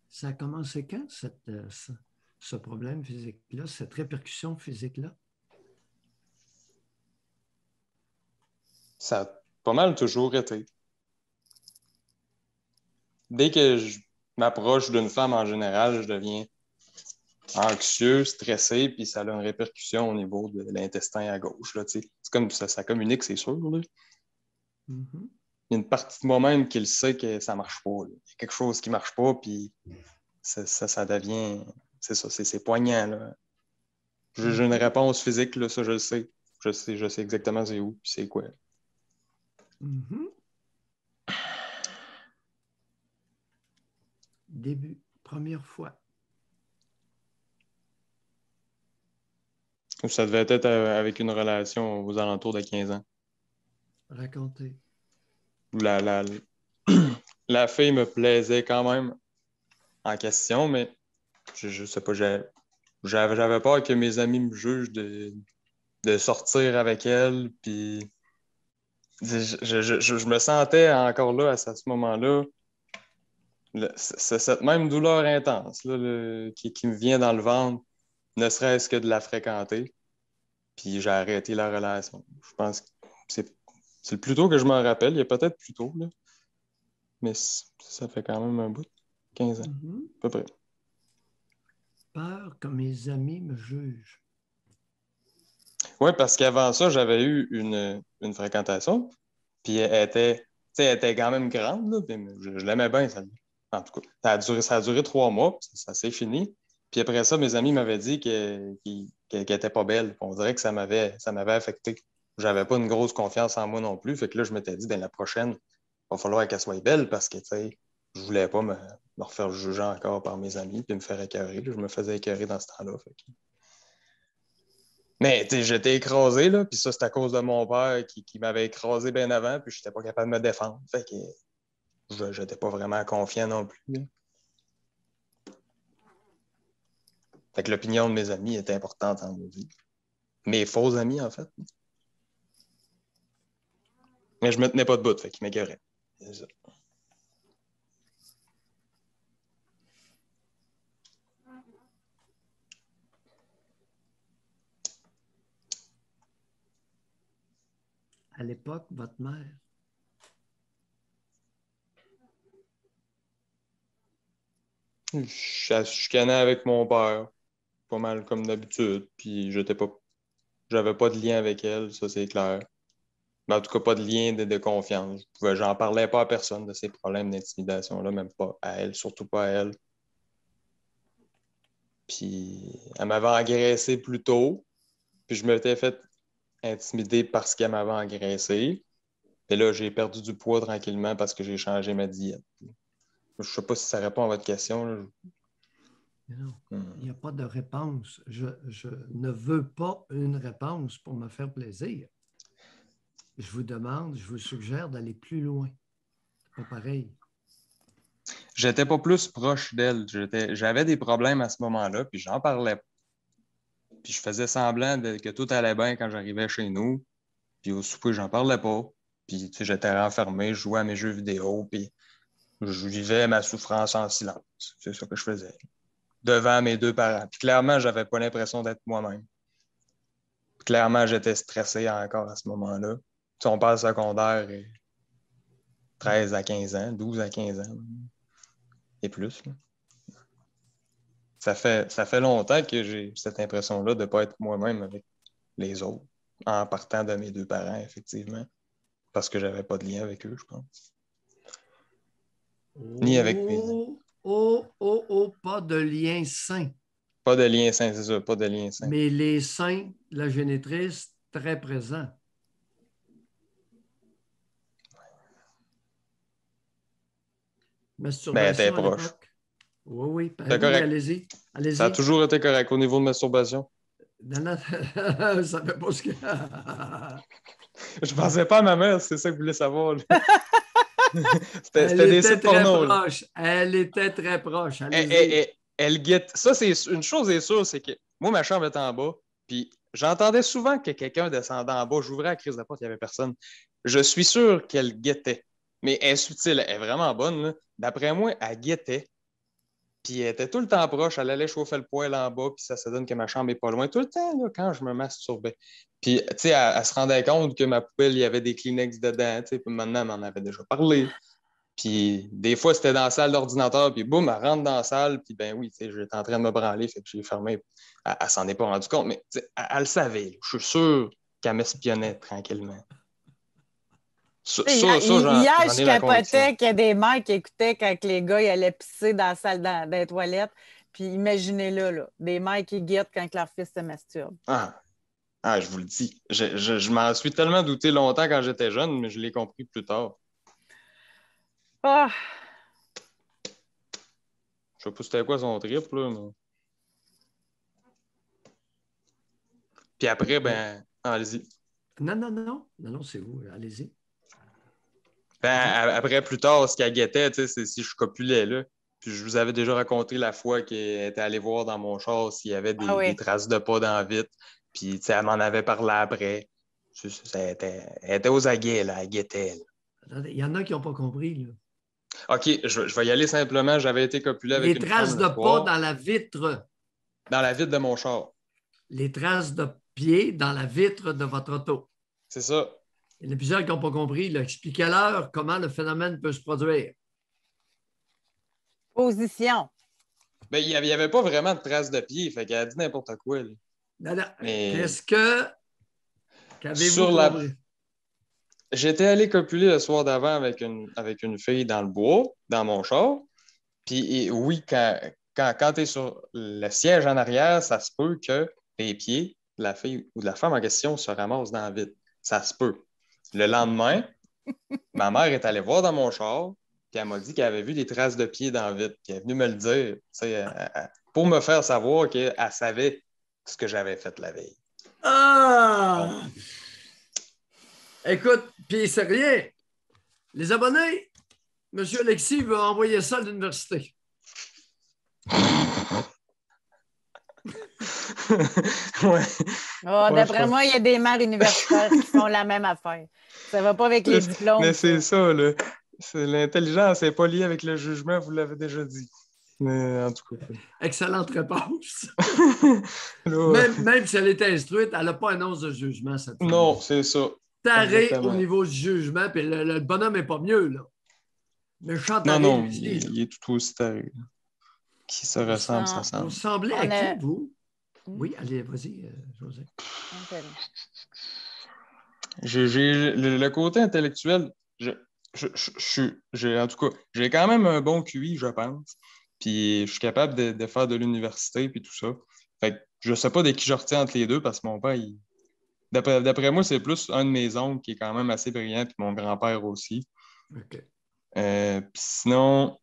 Ça a commencé quand, ce problème physique-là, cette répercussion physique-là? Ça a pas mal toujours été. Dès que je m'approche d'une femme en général, je deviens anxieux, stressé, puis ça a une répercussion au niveau de l'intestin à gauche. Là, c'est comme ça communique, c'est sûr. Là. Mm-hmm. Il y a une partie de moi-même qui le sait que ça marche pas. Là. Il y a quelque chose qui marche pas, puis ça devient... C'est ça, c'est poignant. Là. J'ai une réponse physique, là, ça je le sais. Je sais exactement c'est où, puis c'est quoi. Mm-hmm. Début, première fois. Ça devait être avec une relation aux alentours de 15 ans. Racontez. la fille me plaisait quand même en question, mais je sais pas, j'avais peur que mes amis me jugent de sortir avec elle, puis je me sentais encore là, à ce moment-là, c'est cette même douleur intense là, qui me vient dans le ventre, ne serait-ce que de la fréquenter, puis j'ai arrêté la relation. Je pense que c'est le plus tôt que je m'en rappelle, il y a peut-être plus tôt, là, mais ça fait quand même un bout, 15 ans, à peu près. Peur que mes amis me jugent. Oui, parce qu'avant ça, j'avais eu une fréquentation, puis elle était quand même grande, là, puis je l'aimais bien, celle-là. En tout cas, ça a duré 3 mois, puis ça s'est fini. Puis après ça, mes amis m'avaient dit qu'elle était pas belle. On dirait que ça m'avait affecté. J'avais pas une grosse confiance en moi non plus. Fait que là, je m'étais dit, ben la prochaine, il va falloir qu'elle soit belle parce que, tu sais, je voulais pas me refaire juger encore par mes amis puis me faire écœurer. Je me faisais écœurer dans ce temps-là. Mais j'étais écrasé, là, puis ça, c'est à cause de mon père qui m'avait écrasé bien avant, puis je n'étais pas capable de me défendre. Fait que je n'étais pas vraiment confiant non plus, là. Fait que l'opinion de mes amis était importante en ma vie. Mes faux amis, en fait. Mais je me tenais pas debout, fait qu'ils m'écœuraient. C'est ça. À l'époque, votre mère. Je chicanais avec mon père, pas mal comme d'habitude, puis j'avais pas de lien avec elle, ça c'est clair. Mais en tout cas, pas de lien de confiance. J'en parlais pas à personne de ces problèmes d'intimidation-là, même pas à elle, surtout pas à elle. Puis elle m'avait agressé plus tôt, puis je m'étais fait intimider parce qu'elle m'avait agressé. Et là, j'ai perdu du poids tranquillement parce que j'ai changé ma diète. Je sais pas si ça répond à votre question, là. Non, il n'y a pas de réponse. Je ne veux pas une réponse pour me faire plaisir. Je vous demande, je vous suggère d'aller plus loin. C'est pas pareil. J'étais pas plus proche d'elle. J'avais des problèmes à ce moment-là, puis j'en parlais pas. Puis je faisais semblant que tout allait bien quand j'arrivais chez nous. Puis au souper, j'en parlais pas. Puis tu sais, j'étais renfermé, je jouais à mes jeux vidéo, puis je vivais ma souffrance en silence. C'est ça que je faisais. Devant mes deux parents. Puis clairement, j'avais pas l'impression d'être moi-même. Clairement, j'étais stressé encore à ce moment-là. Tu sais, on passe secondaire 13 à 15 ans, 12 à 15 ans et plus, là. Ça fait longtemps que j'ai cette impression-là de ne pas être moi-même avec les autres, en partant de mes deux parents, effectivement, parce que j'avais pas de lien avec eux, je pense. Ni avec mes amis. Pas de lien sain. Pas de lien sain, c'est ça, pas de lien sain. Mais les seins de la génitrice, très présents. Ben, t'es Masturbation à proche. l'époque. Oui, oui. Ben, C'est oui, correct. allez-y. Allez-y. Ça a toujours été correct au niveau de masturbation. Non, non, ça ne savait pas ce que. Je pensais pas à ma mère, c'est ça que vous voulez savoir. Elle C'était des était sites très porno, là. proche. Elle était très proche. Elle, Allez-y. elle guette. Ça, c'est une chose est sûre, c'est que moi, ma chambre était en bas, puis j'entendais souvent que quelqu'un descendait en bas. J'ouvrais la crise de la porte, il n'y avait personne. Je suis sûr qu'elle guettait. Mais elle est subtile, elle est vraiment bonne, là. D'après moi, elle guettait. Puis elle était tout le temps proche, elle allait chauffer le poêle en bas, puis ça se donne que ma chambre est pas loin. Tout le temps, là, quand je me masturbais. Puis, tu sais, elle se rendait compte que ma poubelle, il y avait des Kleenex dedans, tu sais, puis maintenant, elle m'en avait déjà parlé. Puis des fois, c'était dans la salle d'ordinateur, puis boum, elle rentre dans la salle, puis ben oui, tu sais, j'étais en train de me branler, fait que j'ai fermé. Elle s'en est pas rendue compte, mais elle le savait, là. Je suis sûr qu'elle m'espionnait tranquillement. Hier, J'en je ai la conviction. capotais qu'il y a des mères qui écoutaient quand les gars ils allaient pisser dans la salle des toilettes. Puis imaginez-le, là, des mères qui guettent quand leur fils se masturbe. Je vous le dis. Je m'en suis tellement douté longtemps quand j'étais jeune, mais je l'ai compris plus tard. Ah, Je sais pas c'était quoi son trip, là, mais... Puis après, ben, allez-y. Non, c'est vous. Allez-y. Après, plus tard, ce qu'elle guettait, c'est si je copulais, là. Puis je vous avais déjà raconté la fois qu'elle était allée voir dans mon char s'il y avait des traces de pas dans la vitre. Puis, elle m'en avait parlé après. Elle était aux aguets, là. Elle guettait, là. Attendez, il y en a qui n'ont pas compris, là. OK, je vais y aller simplement. J'avais été copulé avec Les une traces femme de le pas soir, dans la vitre. dans la vitre de mon char. Les traces de pied dans la vitre de votre auto. C'est ça. Il y en a plusieurs qui n'ont pas compris. Expliquez-leur comment le phénomène peut se produire. Position. Ben, il n'y avait pas vraiment de traces de pied. Fait qu'elle a dit n'importe quoi, là. Non. Mais Qu'avez-vous compris? J'étais allé copuler le soir d'avant avec une fille dans le bois, dans mon char. Puis oui, quand tu es sur le siège en arrière, ça se peut que les pieds de la fille ou de la femme en question se ramassent dans la vitre. Ça se peut. Le lendemain, ma mère est allée voir dans mon char, puis elle m'a dit qu'elle avait vu des traces de pieds dans la vitre. Puis elle est venue me le dire, pour me faire savoir qu'elle savait ce que j'avais fait la veille. Ah! Bon. Écoute, puis c'est rien. Les abonnés, M. Alexis veut envoyer ça à l'université. Ouais. D'après moi, il y a des mères universitaires qui font la même affaire. Ça ne va pas avec les diplômes. Mais c'est ça, là. L'intelligence n'est pas liée avec le jugement, vous l'avez déjà dit. Mais en tout cas. Excellente réponse. Même si elle était instruite, elle n'a pas un once de jugement, cette femme. Non, c'est ça. Taré au niveau du jugement, puis le bonhomme n'est pas mieux, là. Méchant taré, non, il est tout aussi taré. Qui se ressemble, ça ressemble. Vous ressemblez à qui, vous? Oui, allez, vas-y, José. J'ai le côté intellectuel, en tout cas, j'ai quand même un bon QI, je pense. Puis je suis capable de faire de l'université puis tout ça. Fait que je sais pas de qui je retiens entre les deux parce que mon père, d'après moi, c'est plus un de mes oncles qui est quand même assez brillant, puis mon grand-père aussi. OK. Puis sinon,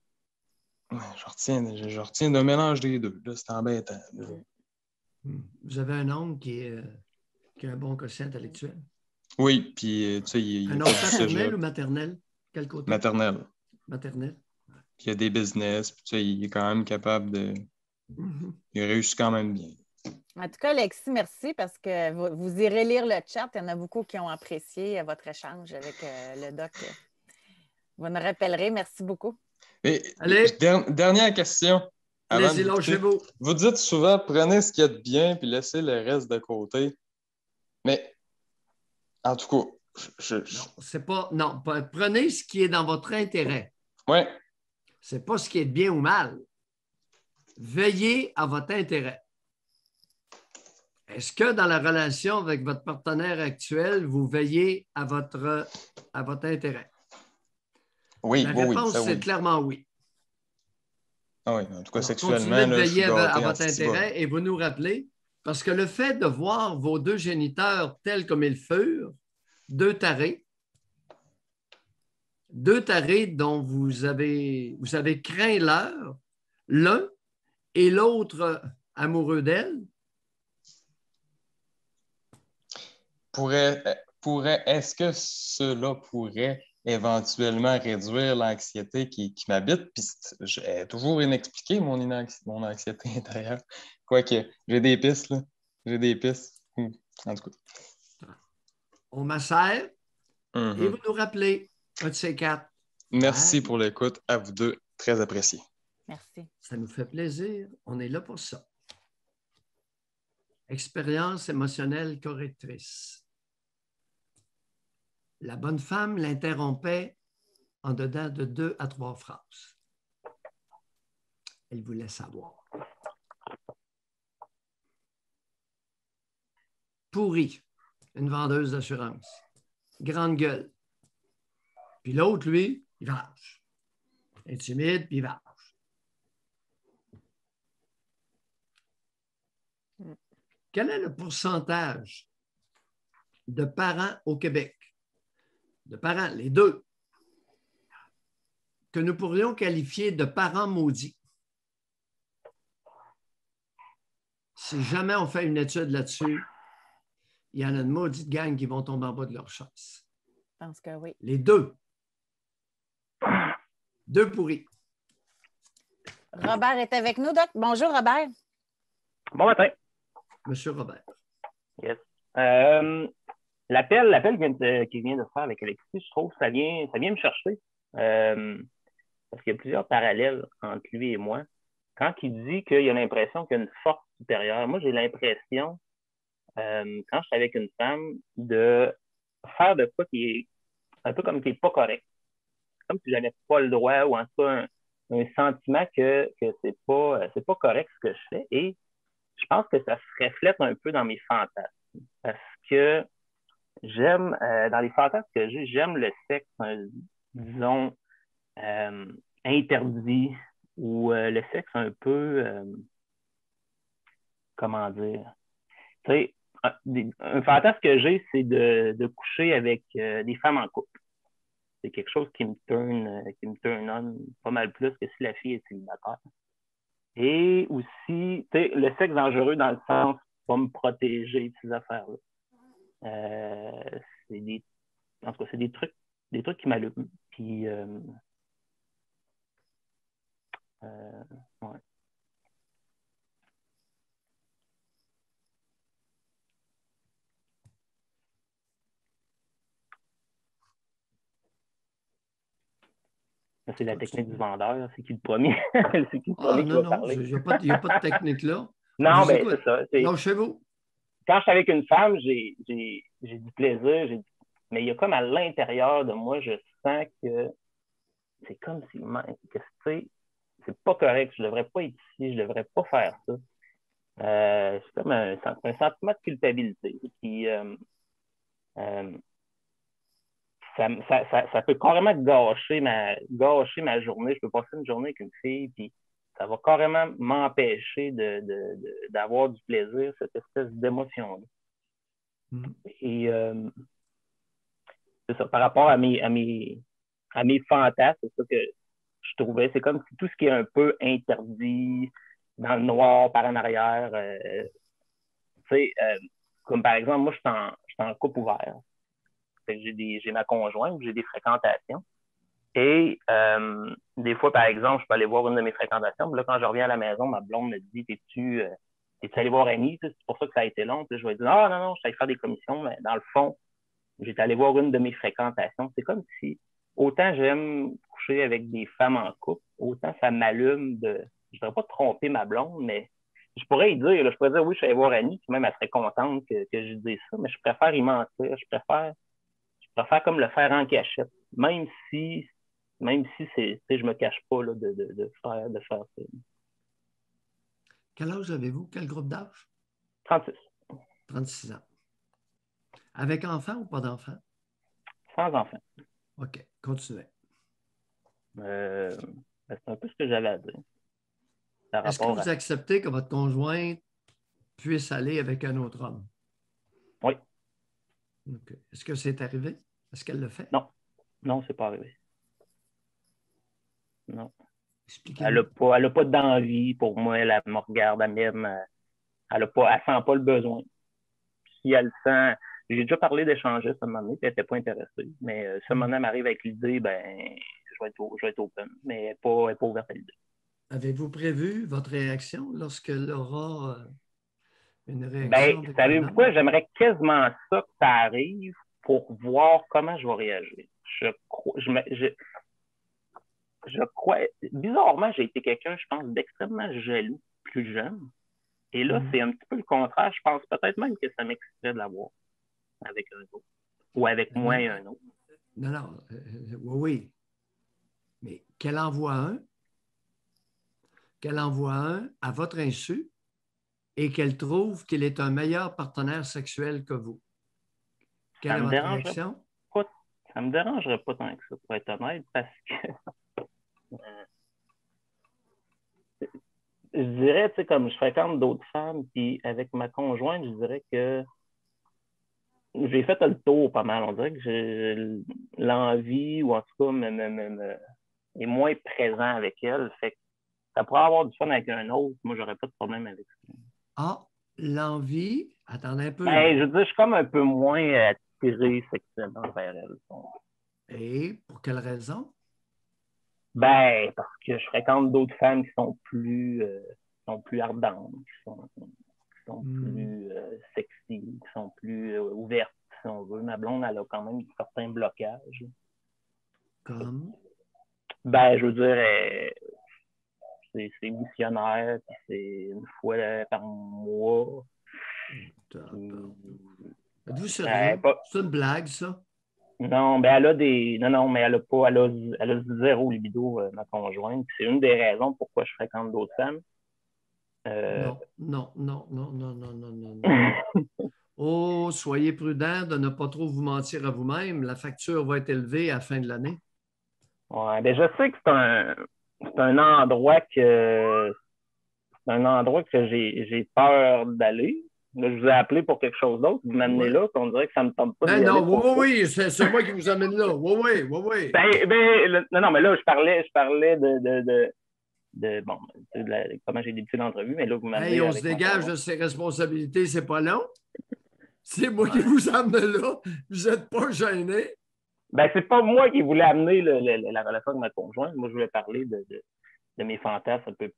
je retiens d'un mélange des deux. Là, c'est embêtant. Là. Vous avez un oncle qui a un bon quotient intellectuel? Oui, puis tu sais, il un oncle paternel ou maternel? Quel côté? Maternel. Maternel. Puis il y a des business, puis tu sais, il est quand même capable de... Il réussit quand même bien. En tout cas, Alexis, merci parce que vous irez lire le chat. Il y en a beaucoup qui ont apprécié votre échange avec le doc. Vous nous rappellerez. Merci beaucoup. Et, dernière question. Allez-y, lâchez-vous. Vous dites souvent, prenez ce qu'il y a de bien puis laissez le reste de côté. Mais, en tout cas, Non, c'est pas... Non, prenez ce qui est dans votre intérêt. Oui. C'est pas ce qui est bien ou mal. Veillez à votre intérêt. Est-ce que dans la relation avec votre partenaire actuel, vous veillez à votre intérêt? Oui, la réponse, c'est clairement oui. Ah oui, en tout cas, alors, sexuellement, continuez de veiller à votre intérêt et vous nous rappelez, parce que le fait de voir vos deux géniteurs tels comme ils furent, deux tarés dont vous avez craint l'heure, l'un et l'autre amoureux d'elle, est-ce que cela pourrait éventuellement réduire l'anxiété qui m'habite? Puis j'ai toujours inexpliqué mon anxiété intérieure. Quoique, j'ai des pistes, là. J'ai des pistes. En tout cas. On m'assère et vous nous rappelez un de ces quatre. Merci pour l'écoute. À vous deux. Très apprécié. Merci. Ça nous fait plaisir. On est là pour ça. Expérience émotionnelle correctrice. La bonne femme l'interrompait en dedans de 2 à 3 phrases. Elle voulait savoir. Pourri, une vendeuse d'assurance. Grande gueule. Puis l'autre, lui, il vache. Intimide, puis il vache. Quel est le pourcentage de parents au Québec? De parents, les deux, que nous pourrions qualifier de parents maudits. Si jamais on fait une étude là-dessus, il y en a une maudite gang qui vont tomber en bas de leur chaise. Je pense que oui. Les deux. 2 pourris. Robert est avec nous, Doc. Bonjour, Robert. Bon matin. Monsieur Robert. Yes. L'appel qu'il vient de faire avec Alexis, je trouve que ça vient me chercher. Parce qu'il y a plusieurs parallèles entre lui et moi. Quand il dit qu'il a l'impression qu'il y a une force supérieure, moi, j'ai l'impression, quand je suis avec une femme, de faire de quoi qui est un peu comme qui n'est pas correct. Comme si j'avais pas le droit, ou en tout cas un sentiment que c'est pas correct ce que je fais. Et je pense que ça se reflète un peu dans mes fantasmes. Parce que j'aime, dans les fantasmes que j'ai, j'aime le sexe, disons, interdit, ou le sexe un peu, comment dire, tu sais, un fantasme que j'ai, c'est de coucher avec des femmes en couple. C'est quelque chose qui me turn on pas mal plus que si la fille est célibataire. Et aussi, tu sais, le sexe dangereux dans le sens pas me protéger de ces affaires-là. En tout cas, c'est des trucs qui m'allument. Puis, ouais. C'est la technique du vendeur. C'est qui le premier? C'est qui le premier qui va parler? Il n'y a pas de technique là. Non, mais c'est ça. Lâchez-vous. Quand je suis avec une femme, j'ai du plaisir, mais il y a comme à l'intérieur de moi, je sens que c'est comme si c'est pas correct, je devrais pas être ici, je devrais pas faire ça. C'est comme un sentiment de culpabilité. Puis, ça peut carrément gâcher ma journée. Je peux passer une journée avec une fille, puis ça va carrément m'empêcher d'avoir du plaisir, cette espèce d'émotion-là. Et c'est ça, par rapport à mes fantasmes, c'est ça que je trouvais. C'est comme si tout ce qui est un peu interdit, dans le noir, par en arrière, comme par exemple, moi, je suis en couple ouvert. J'ai ma conjointe, j'ai des fréquentations. Et des fois, par exemple, je peux aller voir une de mes fréquentations. Puis là, quand je reviens à la maison, ma blonde me dit, t'es-tu allé voir Annie? C'est pour ça que ça a été long. Puis je vais dire, ah non, je suis allé faire des commissions, mais dans le fond, j'étais allé voir une de mes fréquentations. C'est comme si, autant j'aime coucher avec des femmes en couple, autant ça m'allume je ne voudrais pas tromper ma blonde, mais je pourrais y dire, je pourrais dire, oui, je suis allé voir Annie, puis même elle serait contente que je dise ça, mais je préfère y mentir. Je préfère comme le faire en cachette, même si je me cache pas là, de faire ça. Quel âge avez-vous? Quel groupe d'âge? 36. 36 ans. Avec enfant ou pas d'enfant? Sans enfant. OK. Continuez. C'est un peu ce que j'avais à dire. Est-ce que vous acceptez que votre conjointe puisse aller avec un autre homme? Oui. Okay. Est-ce que c'est arrivé? Est-ce qu'elle le fait? Non. Non, c'est pas arrivé. Non. Expliquez-moi. Elle n'a pas d'envie pour moi. Elle me regarde, elle m'aime. Elle ne sent pas le besoin. Si elle le sent... J'ai déjà parlé d'échanger à ce moment donné, puis elle n'était pas intéressée. Mais si à un moment donné, elle m'arrive avec l'idée, je vais être open. Mais elle n'est pas ouverte à l'idée. Avez-vous prévu votre réaction lorsqu'elle aura une réaction? Savez-vous quoi? J'aimerais quasiment ça que ça arrive pour voir comment je vais réagir. Je crois, bizarrement, j'ai été quelqu'un, je pense, d'extrêmement jaloux plus jeune. Et là, c'est un petit peu le contraire. Je pense peut-être même que ça m'excitait de l'avoir avec un autre. Ou avec moi et un autre. Non. Oui. Mais qu'elle envoie un à votre insu et qu'elle trouve qu'il est un meilleur partenaire sexuel que vous. Quelle est votre réaction? Ça ne me dérangerait pas tant que ça, pour être honnête, parce que je dirais, tu sais, comme je fréquente d'autres femmes, puis avec ma conjointe, je dirais que j'ai fait le tour pas mal. On dirait que j'ai l'envie, ou en tout cas, est moins présent avec elle. Fait que ça pourrait avoir du fun avec un autre. Moi, j'aurais pas de problème avec ça. Ah, l'envie, attendez un peu. Je veux dire, je suis comme un peu moins attiré sexuellement vers elle. Et pour quelle raison? Ben, parce que je fréquente d'autres femmes qui sont plus ardentes, qui sont plus sexy, qui sont plus ouvertes, si on veut. Ma blonde, elle a quand même certains blocages. Comme? Ben, je veux dire, c'est missionnaire, puis c'est une fois par mois. Êtes-vous sérieux? C'est une blague, ça? Non, mais elle a des. Non, mais elle a zéro libido, ma conjointe. C'est une des raisons pourquoi je fréquente d'autres femmes. Non. Oh, soyez prudent de ne pas trop vous mentir à vous-même. La facture va être élevée à la fin de l'année. Ouais, ben je sais que c'est un endroit que j'ai peur d'aller. Là, je vous ai appelé pour quelque chose d'autre. Vous m'amenez là, on dirait que ça ne me tombe pas. Ben non, oui, c'est moi qui vous amène là. Oui. Non, mais là, je parlais de comment j'ai débuté l'entrevue, mais là, vous m'amenez. Hey, on se dégage de ses responsabilités, c'est pas long. C'est moi qui vous amène là. Vous n'êtes pas gêné. Ben, c'est pas moi qui voulais amener la relation avec ma conjointe. Moi, je voulais parler de mes fantasmes un peu.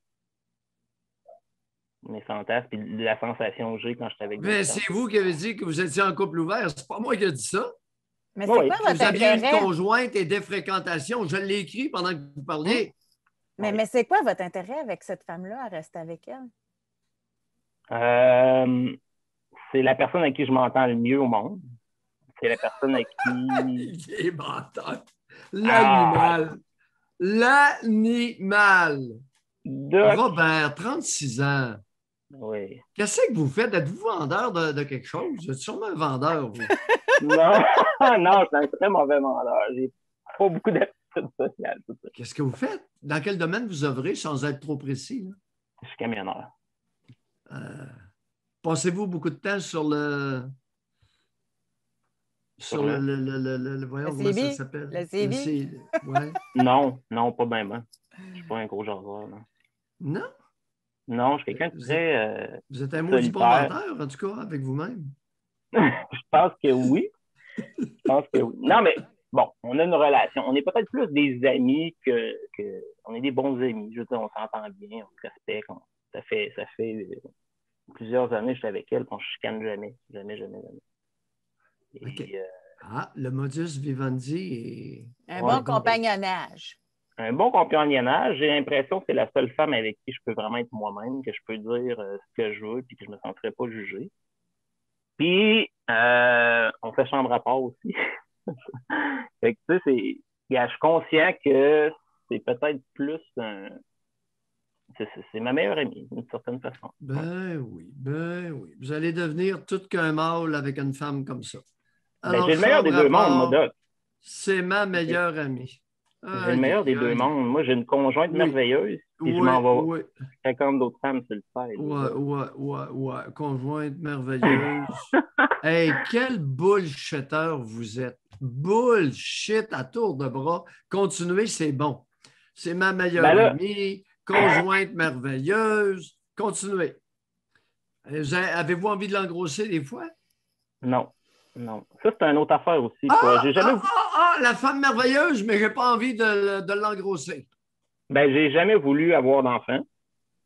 Mes fantasmes et de la sensation que j'ai quand j'étais avec mais c'est vous qui avez dit que vous étiez en couple ouvert. C'est pas moi qui ai dit ça. Mais c'est quoi votre vous aviez intérêt? une conjointe et des fréquentations. Je l'ai écrit pendant que vous parliez. Mais c'est quoi votre intérêt avec cette femme-là à rester avec elle? C'est la personne avec qui je m'entends le mieux au monde. C'est la personne avec qui... Il est menteur. L'animal. L'animal. Robert, 36 ans. Oui. Qu'est-ce que vous faites? Êtes-vous vendeur de quelque chose? Vous êtes sûrement un vendeur, vous. Non, je suis un très mauvais vendeur. J'ai pas beaucoup d'aptitudes sociales. Qu'est-ce que vous faites? Dans quel domaine vous œuvrez sans être trop précis? Là? Je suis camionneur. Passez-vous beaucoup de temps sur le... voyons comment ça s'appelle. Le CV? Ouais. Non, pas bien. Je suis pas un gros jaseur. Non? Non, je suis quelqu'un de très vous êtes un maudit bon menteur, en tout cas, avec vous-même. Je pense que oui. Non, mais bon, on a une relation. On est peut-être plus des amis que on est des bons amis. Je veux dire, on s'entend bien, on se respecte. Ça fait plusieurs années que je suis avec elle, qu'on ne chicane jamais. Jamais. Et, okay. Le modus vivendi est... Un bon compagnonnage. Un bon compagnonnage. J'ai l'impression que c'est la seule femme avec qui je peux vraiment être moi-même, que je peux dire ce que je veux et que je ne me sentirais pas jugé. Puis, on fait chambre à part aussi. Fait que, tu sais, je suis conscient que c'est peut-être plus c'est ma meilleure amie, d'une certaine façon. Ben oui. Vous allez devenir tout qu'un mâle avec une femme comme ça. Alors, j'ai le meilleur des deux mondes, moi, Doc. C'est ma meilleure amie. J'ai le meilleur des deux mondes. Moi, j'ai une conjointe merveilleuse, et je m'en vais fréquenter d'autres femmes sur le site. Ouais. Conjointe merveilleuse. Hey, quel bullshitter vous êtes. Bullshit à tour de bras. Continuez, c'est bon. C'est ma meilleure amie, conjointe merveilleuse. Continuez. Avez-vous envie de l'engrosser des fois? Non. Ça, c'est une autre affaire aussi. La femme merveilleuse, mais j'ai pas envie de l'engrosser. Ben, j'ai jamais voulu avoir d'enfant.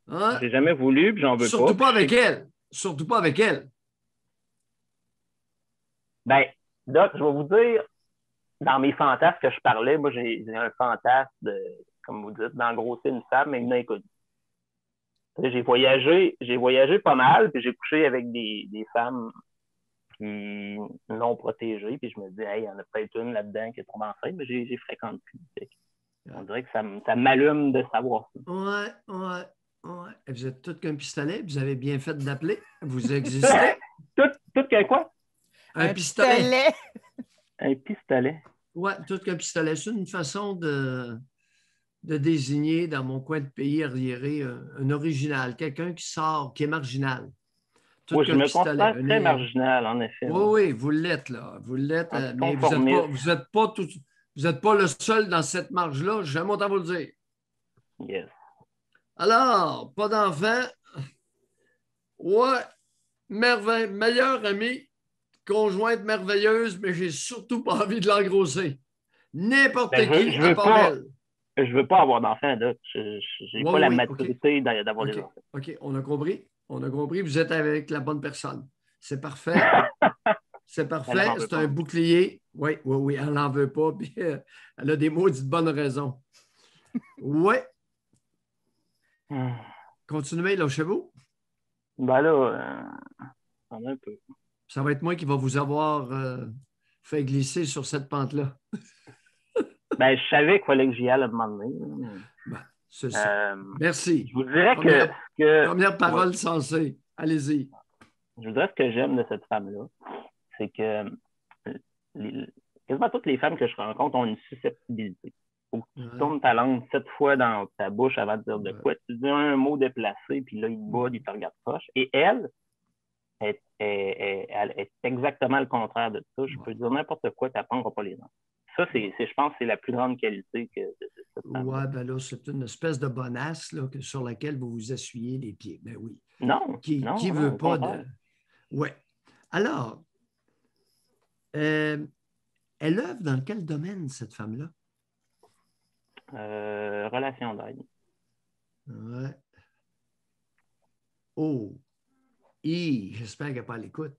Hein? J'ai jamais voulu, puis j'en veux pas. Surtout pas avec elle. Surtout pas avec elle. Ben, Doc, je vais vous dire, dans mes fantasmes que je parlais, moi, j'ai un fantasme comme vous dites, d'engrosser une femme, mais une inconnue. J'ai voyagé pas mal, puis j'ai couché avec des femmes qui l'ont protégée, puis je me dis, hey, il y en a peut-être une là-dedans qui est tombée enceinte, mais j'ai fréquente plus. On dirait que ça m'allume de savoir ça. Ouais. Vous êtes toutes qu'un pistolet, vous avez bien fait d'appeler. Vous existez. Tout qu'un quoi? Un pistolet. Un pistolet. Oui, tout qu'un pistolet. C'est une façon de désigner dans mon coin de pays arriéré un original, quelqu'un qui sort, qui est marginal. Oui, je me considère très marginal, en effet. Oui, vous l'êtes, là. Vous l'êtes, mais vous n'êtes pas le seul dans cette marge-là. J'aime autant vous le dire. Yes. Alors, pas d'enfant. Ouais, meilleure amie, conjointe merveilleuse, mais j'ai surtout pas envie de l'engrosser. N'importe qui, à part elle. je veux pas avoir d'enfants, là. Je n'ai pas la maturité d'avoir des enfants. OK, on a compris. On a compris. Vous êtes avec la bonne personne. C'est parfait. C'est parfait. C'est un bouclier. Oui, oui, oui. Elle n'en veut pas. Puis, elle a des maudites bonnes raisons. Oui. Continuez, là, chez vous. Ben là, on a un peu. Ça va être moi qui va vous avoir fait glisser sur cette pente-là. Ben, je savais qu'il fallait que j'y aille à un moment donné. Ben, c'est ça. Merci. Je vous dirais première parole sensée. Allez-y. Je vous dirais ce que j'aime de cette femme-là, c'est que quasiment toutes les femmes que je rencontre ont une susceptibilité. Il faut que tu tournes ta langue 7 fois dans ta bouche avant de dire de quoi. Tu dis un mot déplacé, puis là, il te boude, il te regarde proche. Et elle est exactement le contraire de ça. Je peux dire n'importe quoi, tu n'apprendras pas les gens. Ça, je pense que c'est la plus grande qualité de cette femme. Oui, ben là, c'est une espèce de bonasse là, sur laquelle vous vous essuyez les pieds. Ben oui. Non. Qui ne veut pas de. Oui. Alors, elle œuvre dans quel domaine, cette femme-là? Relation d'aide. Oui. Oh. J'espère qu'elle n'est pas à l'écoute.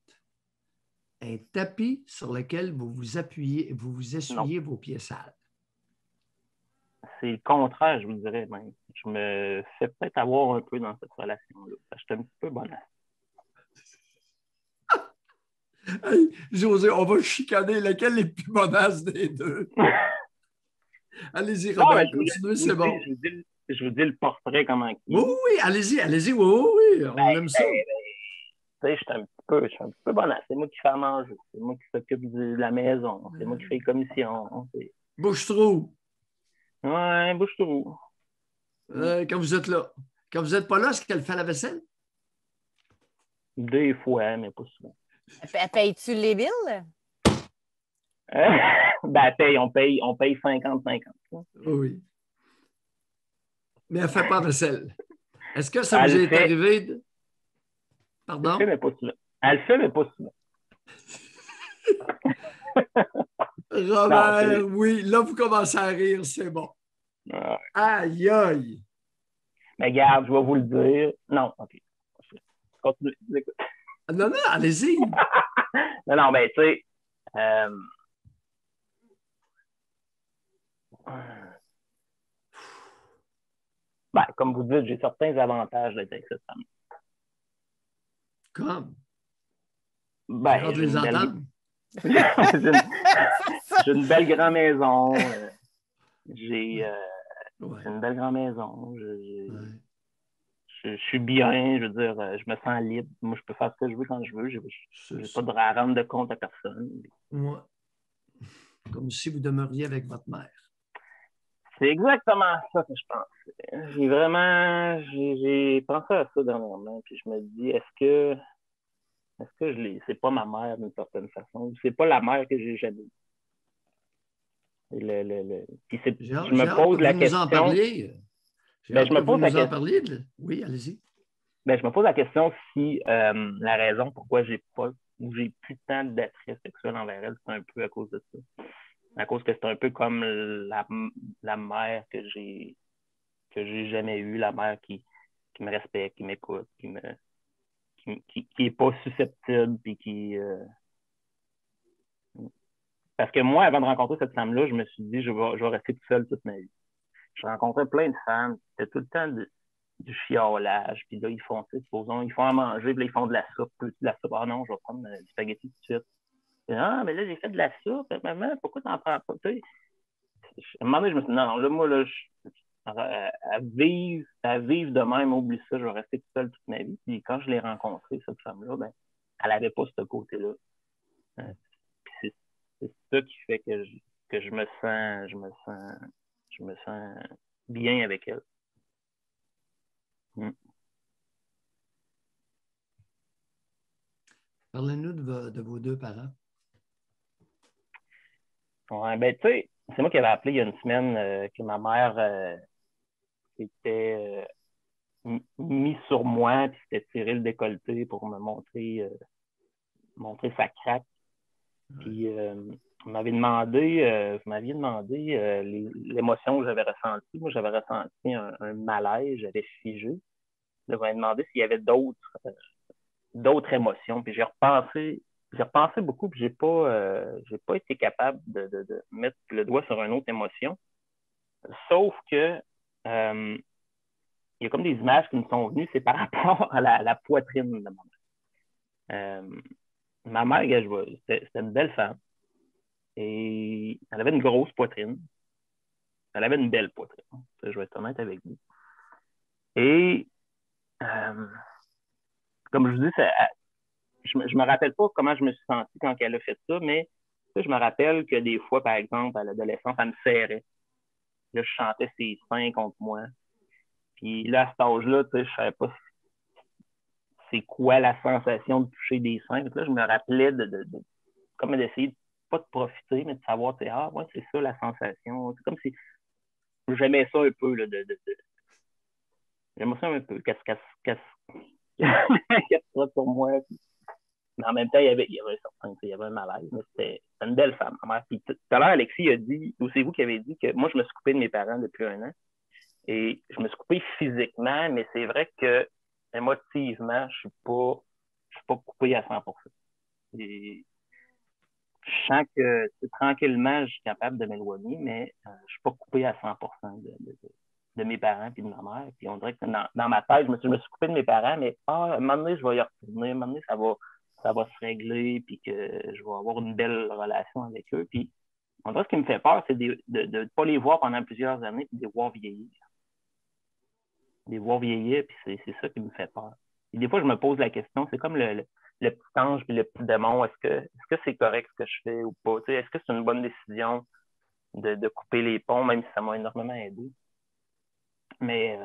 Un tapis sur lequel vous vous appuyez, vous vous essuyez vos pieds sales. C'est le contraire, je vous dirais même. Je me fais peut-être avoir un peu dans cette relation-là. Je suis un petit peu bonasse. Hey, José, on va chicaner laquelle est plus bonasse des deux. Allez-y, Robert, continuez, c'est bon. Je vous dis le portrait comment il est. Oui, allez-y, oui, on aime ça. Tu sais, je suis un petit peu bonasse. C'est moi qui fais à manger. C'est moi qui s'occupe de la maison. C'est moi qui fais les commissions. Bouche-trou. Ouais, bouche-trou. Quand vous êtes là. Quand vous n'êtes pas là, est-ce qu'elle fait la vaisselle? Des fois, mais pas souvent. Payes-tu les billes? Ben, on paye 50-50. Oui. Mais elle ne fait pas la vaisselle. Est-ce que ça vous est arrivé de... Pardon? Elle le fait, mais pas souvent. Robert, non, oui, là, vous commencez à rire, c'est bon. Aïe, aïe. Mais regarde, je vais vous le dire. Non, OK. Continue. Non, allez-y. non, mais tu sais, ben, comme vous dites, j'ai certains avantages d'être avec cette femme. Comme? Ben, j'ai une belle grande maison. J'ai une belle grande maison. Je suis bien, je veux dire, je me sens libre. Moi, je peux faire ce que je veux quand je veux. Je n'ai pas de rendre de compte à personne. Moi, comme si vous demeuriez avec votre mère. C'est exactement ça que je pense. J'ai pensé à ça dernièrement, puis je me dis, est-ce que c'est pas ma mère d'une certaine façon? C'est pas la mère que j'ai jamais eue. Je me pose la question. Je me pose la question. Oui, allez-y. Ben, je me pose la question si la raison pourquoi j'ai plus tant d'attrait sexuel envers elle, c'est un peu à cause de ça. À cause que c'est un peu comme la mère que j'ai jamais eue, la mère qui me respecte, qui m'écoute, qui est pas susceptible, puis qui... Parce que moi, avant de rencontrer cette femme-là, je me suis dit, je vais rester tout seul toute ma vie. Je rencontrais plein de femmes, c'était tout le temps du chiolage, puis là, ils font, supposons, ils font à manger, puis là, ils font de la soupe. Ah non, je vais prendre du spaghetti tout de suite. Puis, mais là, j'ai fait de la soupe, maman, pourquoi t'en prends pas? Tu sais, à un moment donné, je me suis dit, non, là, moi, là, à vivre de même, oublie ça, je vais rester tout seul toute ma vie. Puis quand je l'ai rencontrée, cette femme-là, ben, elle n'avait pas ce côté-là. C'est ça qui fait que je me sens bien avec elle. Parlez-nous de vos deux parents. Ouais, ben, tu sais, c'est moi qui avais appelé il y a une semaine que ma mère était mise sur moi, puis s'était tiré le décolleté pour me montrer sa craque. Puis Vous m'aviez demandé l'émotion que j'avais ressentie. Moi, j'avais ressenti un malaise, j'avais figé. Là, vous m'avez demandé s'il y avait d'autres émotions. Puis j'ai repensé beaucoup, puis j'ai pas été capable de mettre le doigt sur une autre émotion. Sauf que il y a comme des images qui me sont venues, c'est par rapport à la poitrine de ma mère. Ma mère, c'était une belle femme. Et elle avait une grosse poitrine. Elle avait une belle poitrine. Ça, je vais être honnête avec vous. Et comme je vous dis, je me rappelle pas comment je me suis senti quand elle a fait ça, mais je me rappelle que des fois, par exemple, à l'adolescence, elle me serrait. Là, je chantais ses seins contre moi. Puis là, à cet âge-là, je savais pas c'est quoi la sensation de toucher des seins. Là, je me rappelais comme d'essayer pas de profiter, mais de savoir, ah ouais, c'est ça la sensation. C'est comme si j'aimais ça un peu, là, j'aimais ça un peu, qu'elle sera sur moi. Mais en même temps, il y avait un malaise, mais c'était une belle femme, ma mère. Puis tout à l'heure, Alexis a dit, ou c'est vous qui avez dit que moi, je me suis coupé de mes parents depuis 1 an. Et je me suis coupé physiquement, mais c'est vrai que émotivement, je suis pas coupé à 100%. Et je sens que tranquillement, je suis capable de m'éloigner, mais je suis pas coupé à 100% de mes parents et de ma mère. Puis on dirait que dans ma tête, je me suis coupé de mes parents, mais à un moment donné, je vais y retourner. À un moment donné, ça va se régler, puis que je vais avoir une belle relation avec eux. Puis on dirait que ce qui me fait peur, c'est de ne pas les voir pendant plusieurs années, puis de les voir vieillir. Les voir vieillir, puis c'est ça qui me fait peur. Et des fois, je me pose la question, c'est comme le petit ange et le petit démon, est-ce que c'est correct ce que je fais ou pas? Est-ce que c'est une bonne décision de couper les ponts, même si ça m'a énormément aidé? Mais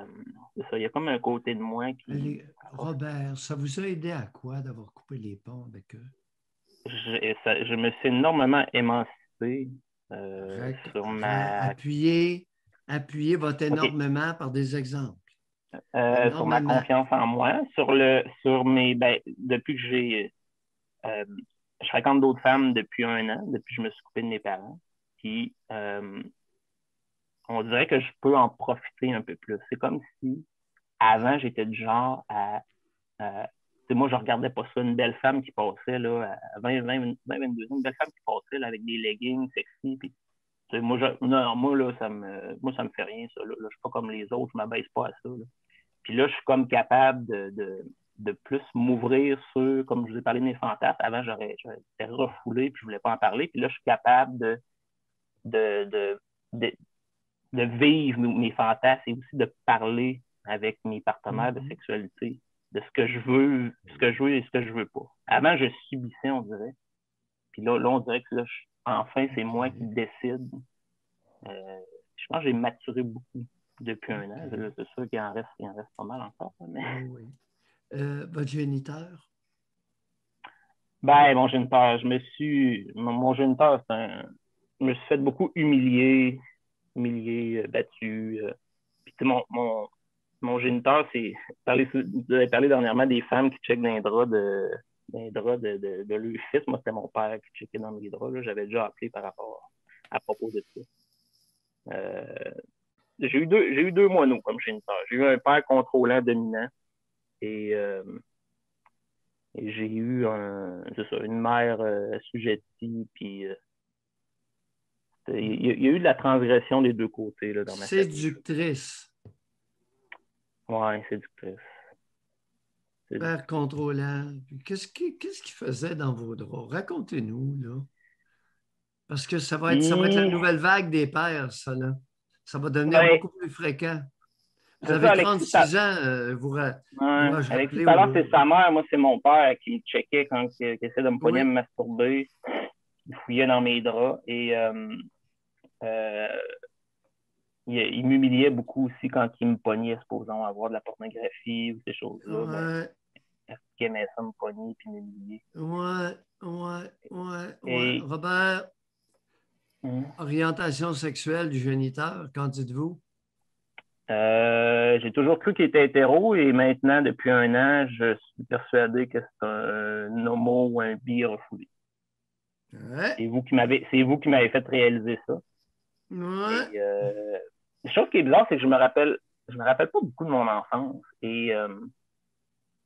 c'est ça, il y a comme un côté de moi qui... Robert, ça vous a aidé à quoi d'avoir coupé les ponts avec eux? Je me suis énormément émancipé sur ma... Appuyez votre énormément par des exemples. Sur ma confiance en moi, depuis que je fréquente d'autres femmes depuis 1 an, depuis que je me suis coupé de mes parents. Puis, on dirait que je peux en profiter un peu plus. C'est comme si, avant, j'étais du genre à moi, je regardais pas ça, une belle femme qui passait là, à 22 ans, une belle femme qui passait là, avec des leggings sexy. Puis, moi, là, ça me fait rien, ça. Là, je suis pas comme les autres, je m'abaisse pas à ça. Là. Puis là, je suis comme capable de plus m'ouvrir sur, comme je vous ai parlé de mes fantasmes. Avant, j'étais refoulé, puis je voulais pas en parler. Puis là, je suis capable de vivre mes fantasmes et aussi de parler avec mes partenaires de sexualité, de ce que je veux et ce que je veux pas. Avant, je subissais, on dirait. Puis là on dirait que là, enfin, c'est moi qui décide. Je pense que j'ai maturé beaucoup depuis 1 an. C'est sûr qu'il en reste pas mal encore. Mais... Oui. Votre géniteur? Ben, mon géniteur, mon géniteur, je me suis fait beaucoup humilier, battu. Puis, mon géniteur, vous avez parlé dernièrement des femmes qui checkent dans les draps de leur fils. Moi, c'était mon père qui checkait dans mes draps. Là. J'avais déjà appelé à propos de ça. J'ai eu 2 moineaux comme géniteur. J'ai eu un père contrôlant, dominant, et j'ai eu une mère assujettie, puis il y a eu de la transgression des 2 côtés là, dans ma famille. Séductrice. Oui, séductrice. Père contrôlant. Qu'est-ce qu'il faisait dans vos draps? Racontez-nous, là. Parce que ça va être la nouvelle vague des pères, ça, là. Ça va devenir beaucoup plus fréquent. Vous avez 36 ans, vous Alexis, tout à l'heure, c'est sa mère. Moi, c'est mon père qui me checkait quand il essayait de me pogner à me masturber. Il fouillait dans mes draps. Et il m'humiliait beaucoup aussi quand il me pognait, supposons, à voir de la pornographie ou ces choses-là. Ouais. Est-ce qu'il aimait ça me pogner et m'humilier? Ouais. Robert, orientation sexuelle du géniteur, qu'en dites-vous? J'ai toujours cru qu'il était hétéro et maintenant, depuis 1 an, je suis persuadé que c'est un homo ou un bi refoulé. Ouais. C'est vous qui m'avez fait réaliser ça. Ouais. Et, la chose qui est bizarre, c'est que je me rappelle pas beaucoup de mon enfance. Et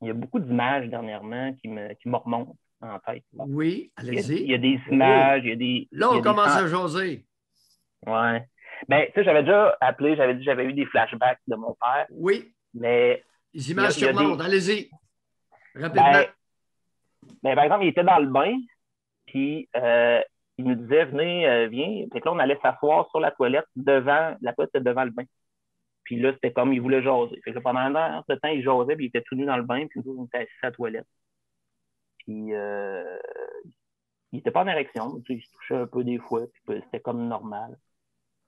il y a beaucoup d'images dernièrement qui me remontent en tête. Oui, Il y allez-y. a des Oh. images, il y a des. Là, il y on a des commence à jaser. Ouais. Ben, tu sais, j'avais déjà appelé, j'avais dit que j'avais eu des flashbacks de mon père, Oui, mais les images il y a surmontent. Allez-y, rapidement. Ben, par exemple, il était dans le bain, puis il nous disait, venez, viens. Fait que là, on allait s'asseoir sur la toilette la toilette était devant le bain. Puis là, c'était comme, il voulait jaser. Fait que là, pendant ce temps, il jasait, puis il était tout nu dans le bain, puis nous, on était assis à la toilette. Puis il était pas en érection, tu sais, il se touchait un peu des fois, puis c'était comme normal.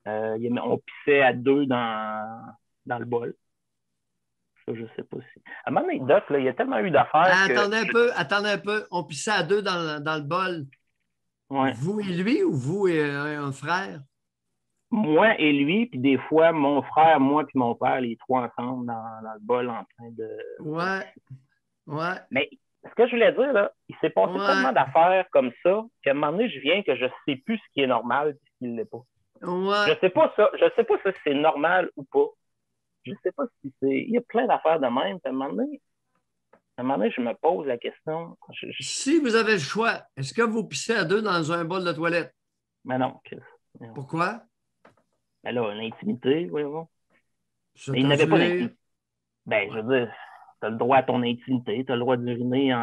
On pissait à deux dans le bol. Ça, je sais pas si. À mon anecdote, là, il y a tellement eu d'affaires Attendez un peu. On pissait à deux dans le bol. Ouais. Vous et lui ou vous et un frère? Moi et lui, puis des fois, mon frère, moi puis mon père, les trois ensemble dans le bol en train de. Ouais. Mais ce que je voulais dire, là, il s'est passé tellement d'affaires comme ça qu'à un moment donné, je viens que je sais plus ce qui est normal et ce qui ne l'est pas. Ouais. Je sais pas ça. Je sais pas si c'est normal ou pas. Je sais pas si c'est. Il y a plein d'affaires de même. Puis à un moment donné, je me pose la question. Si vous avez le choix, est-ce que vous pissez à deux dans un bol de toilette? Mais non, Chris. Pourquoi? Ben là, l'intimité, voyons. Ça Mais il n'avait pas gelé. d'intimité. Ben, je veux dire, tu as le droit à ton intimité, tu as le droit d'uriner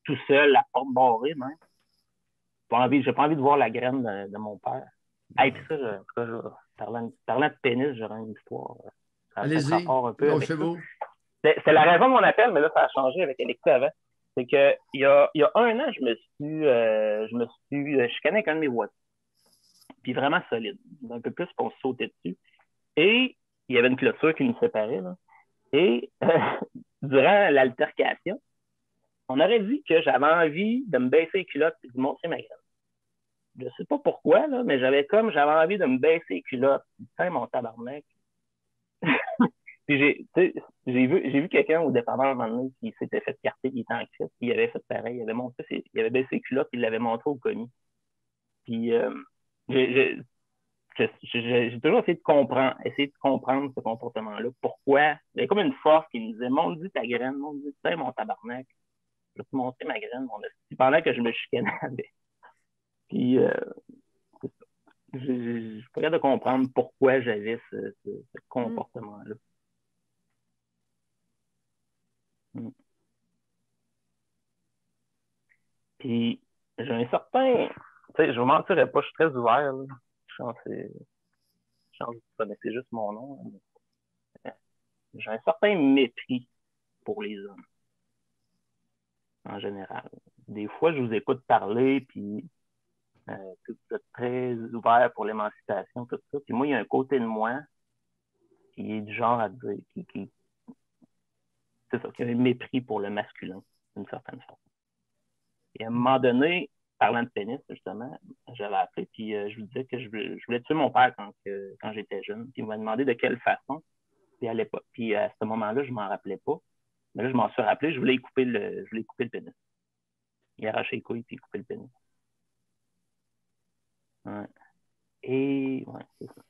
tout seul, la porte barrée, même. J'ai pas envie de voir la graine de mon père. Et puis ça, parlant de pénis, j'aurais une histoire. Ça a peut-être Allez-y, rapport un peu avec ça. C'est la raison de mon appel, mais là, ça a changé avec Alexis avant. C'est que il y a un an, je me suis chicané avec un de mes voisins. Puis vraiment solide. Un peu plus pour se sauter dessus. Et il y avait une clôture qui nous séparait, là. Et durant l'altercation, on aurait dit que j'avais envie de me baisser les culottes et de montrer ma graine. Je sais pas pourquoi, là, mais j'avais envie de me baisser les culottes. Putain, mon tabarnak. Puis j'ai vu quelqu'un au dépanneur à un moment donné qui s'était fait carter, qui était en crise, puis il avait fait pareil. Il avait baissé les culottes, puis il l'avait montré au commis. Puis j'ai toujours essayé de comprendre ce comportement-là. Pourquoi? Il y avait comme une force qui me disait, montre-lui ta graine, montre-lui, putain, mon tabarnak. Je vais te montrer ma graine, mon esti. Pendant que je me chicanais avec. Puis, je suis pas capable de comprendre pourquoi j'avais ce comportement-là. Puis, j'ai un certain. Tu sais, je vous mentirais pas, je suis très ouvert. Là. Je pense que vous connaissez juste mon nom. Là. J'ai un certain mépris pour les hommes. En général. Des fois, je vous écoute parler, puis vous êtes très ouvert pour l'émancipation, tout ça. Puis moi, il y a un côté de moi qui est du genre à dire, c'est ça, qui a un mépris pour le masculin, d'une certaine façon. Et à un moment donné, parlant de pénis, justement, j'avais appelé, puis je lui disais que je voulais tuer mon père quand j'étais jeune. Puis il m'a demandé de quelle façon. Puis à l'époque, puis à ce moment-là, je m'en rappelais pas. Mais là, je m'en suis rappelé, je voulais y couper le pénis. Il arrachait les couilles, puis il coupait le pénis. Ouais. Et ouais, c'est ça.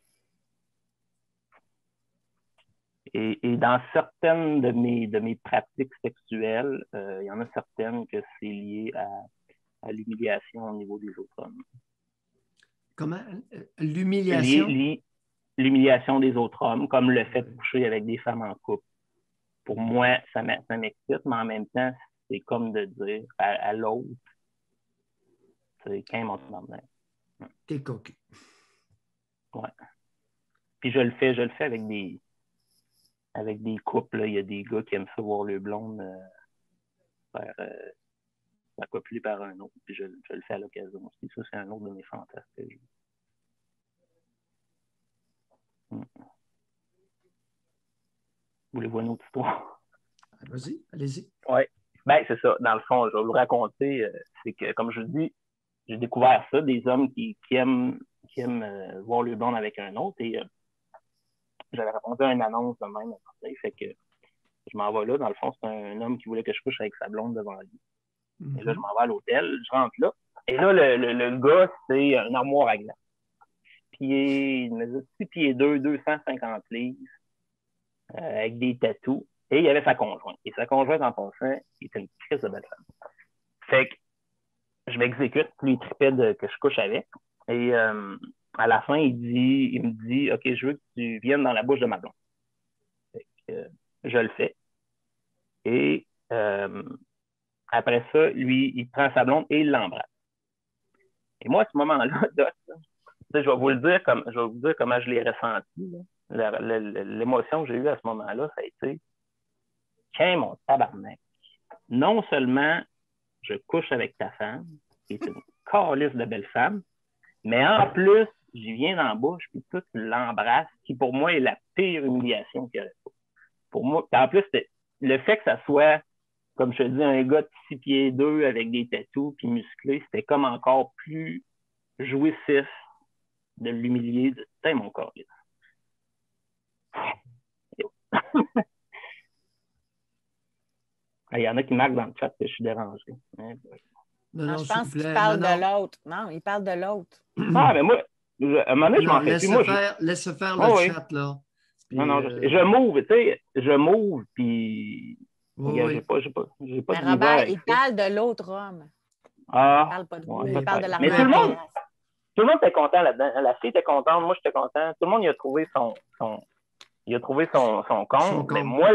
Et dans certaines de mes pratiques sexuelles, il y en a certaines que c'est lié à l'humiliation au niveau des autres hommes. Comment? L'humiliation? L'humiliation des autres hommes, comme le fait de coucher avec des femmes en couple. Pour moi, ça m'excite, mais en même temps, c'est comme de dire à l'autre, c'est quand mon moment. T'es coquille. Ouais. Puis je le fais avec des couples. Là. Il y a des gars qui aiment ça voir le blonde faire copuler par un autre. Puis je le fais à l'occasion aussi. Ça, c'est un autre de mes fantasmes. Voulez-vous une autre histoire? Vas-y, allez-y. Oui. Ben, c'est ça. Dans le fond, je vais vous raconter. C'est que, comme je vous dis, j'ai découvert ça, des hommes qui aiment voir le blonde avec un autre. Et j'avais répondu à une annonce de même. Fait que je m'en vais là. Dans le fond, c'est un homme qui voulait que je couche avec sa blonde devant lui. Et là, je m'en vais à l'hôtel. Je rentre là. Et là, le gars, c'est un armoire à glace. Il mesure 6 pieds 2, 250 livres, avec des tatous. Et il y avait sa conjointe. Et sa conjointe, en passant, il était une crise de belle femme. Fait que je m'exécute, lui, il tripait que je couche avec. Et à la fin, il me dit, OK, je veux que tu viennes dans la bouche de ma blonde. Fait que, je le fais. Et après ça, lui, il prend sa blonde et il l'embrasse. Et moi, à ce moment-là, Doc, je vais vous dire comment je l'ai ressenti. L'émotion que j'ai eue à ce moment-là, ça a été tiens, mon tabarnak. Non seulement je couche avec ta femme, qui est une calisse de belle femme, mais en plus, j'y viens dans la bouche, puis tout l'embrasse, qui pour moi est la pire humiliation qu'il y aurait. Pour moi, en plus, le fait que ça soit, comme je te dis, un gars de 6 pieds 2 avec des tatous puis musclé, c'était comme encore plus jouissif de l'humilier, de putain, mon corps. Il y en a qui marquent dans le chat que je suis dérangé. Non, je pense qu'il parle de l'autre. Non, il parle de l'autre. Ah, mais moi, à un moment donné, je m'en fais plus. Laisse faire le chat, là. Puis, non, je m'ouvre, tu sais, puis j'ai pas de Robert, il parle de l'autre homme. Ah, il parle pas de ouais, il parle de la mais tout le monde était content là-dedans. La fille était contente, moi j'étais content. Tout le monde y a trouvé son compte. Mais moi,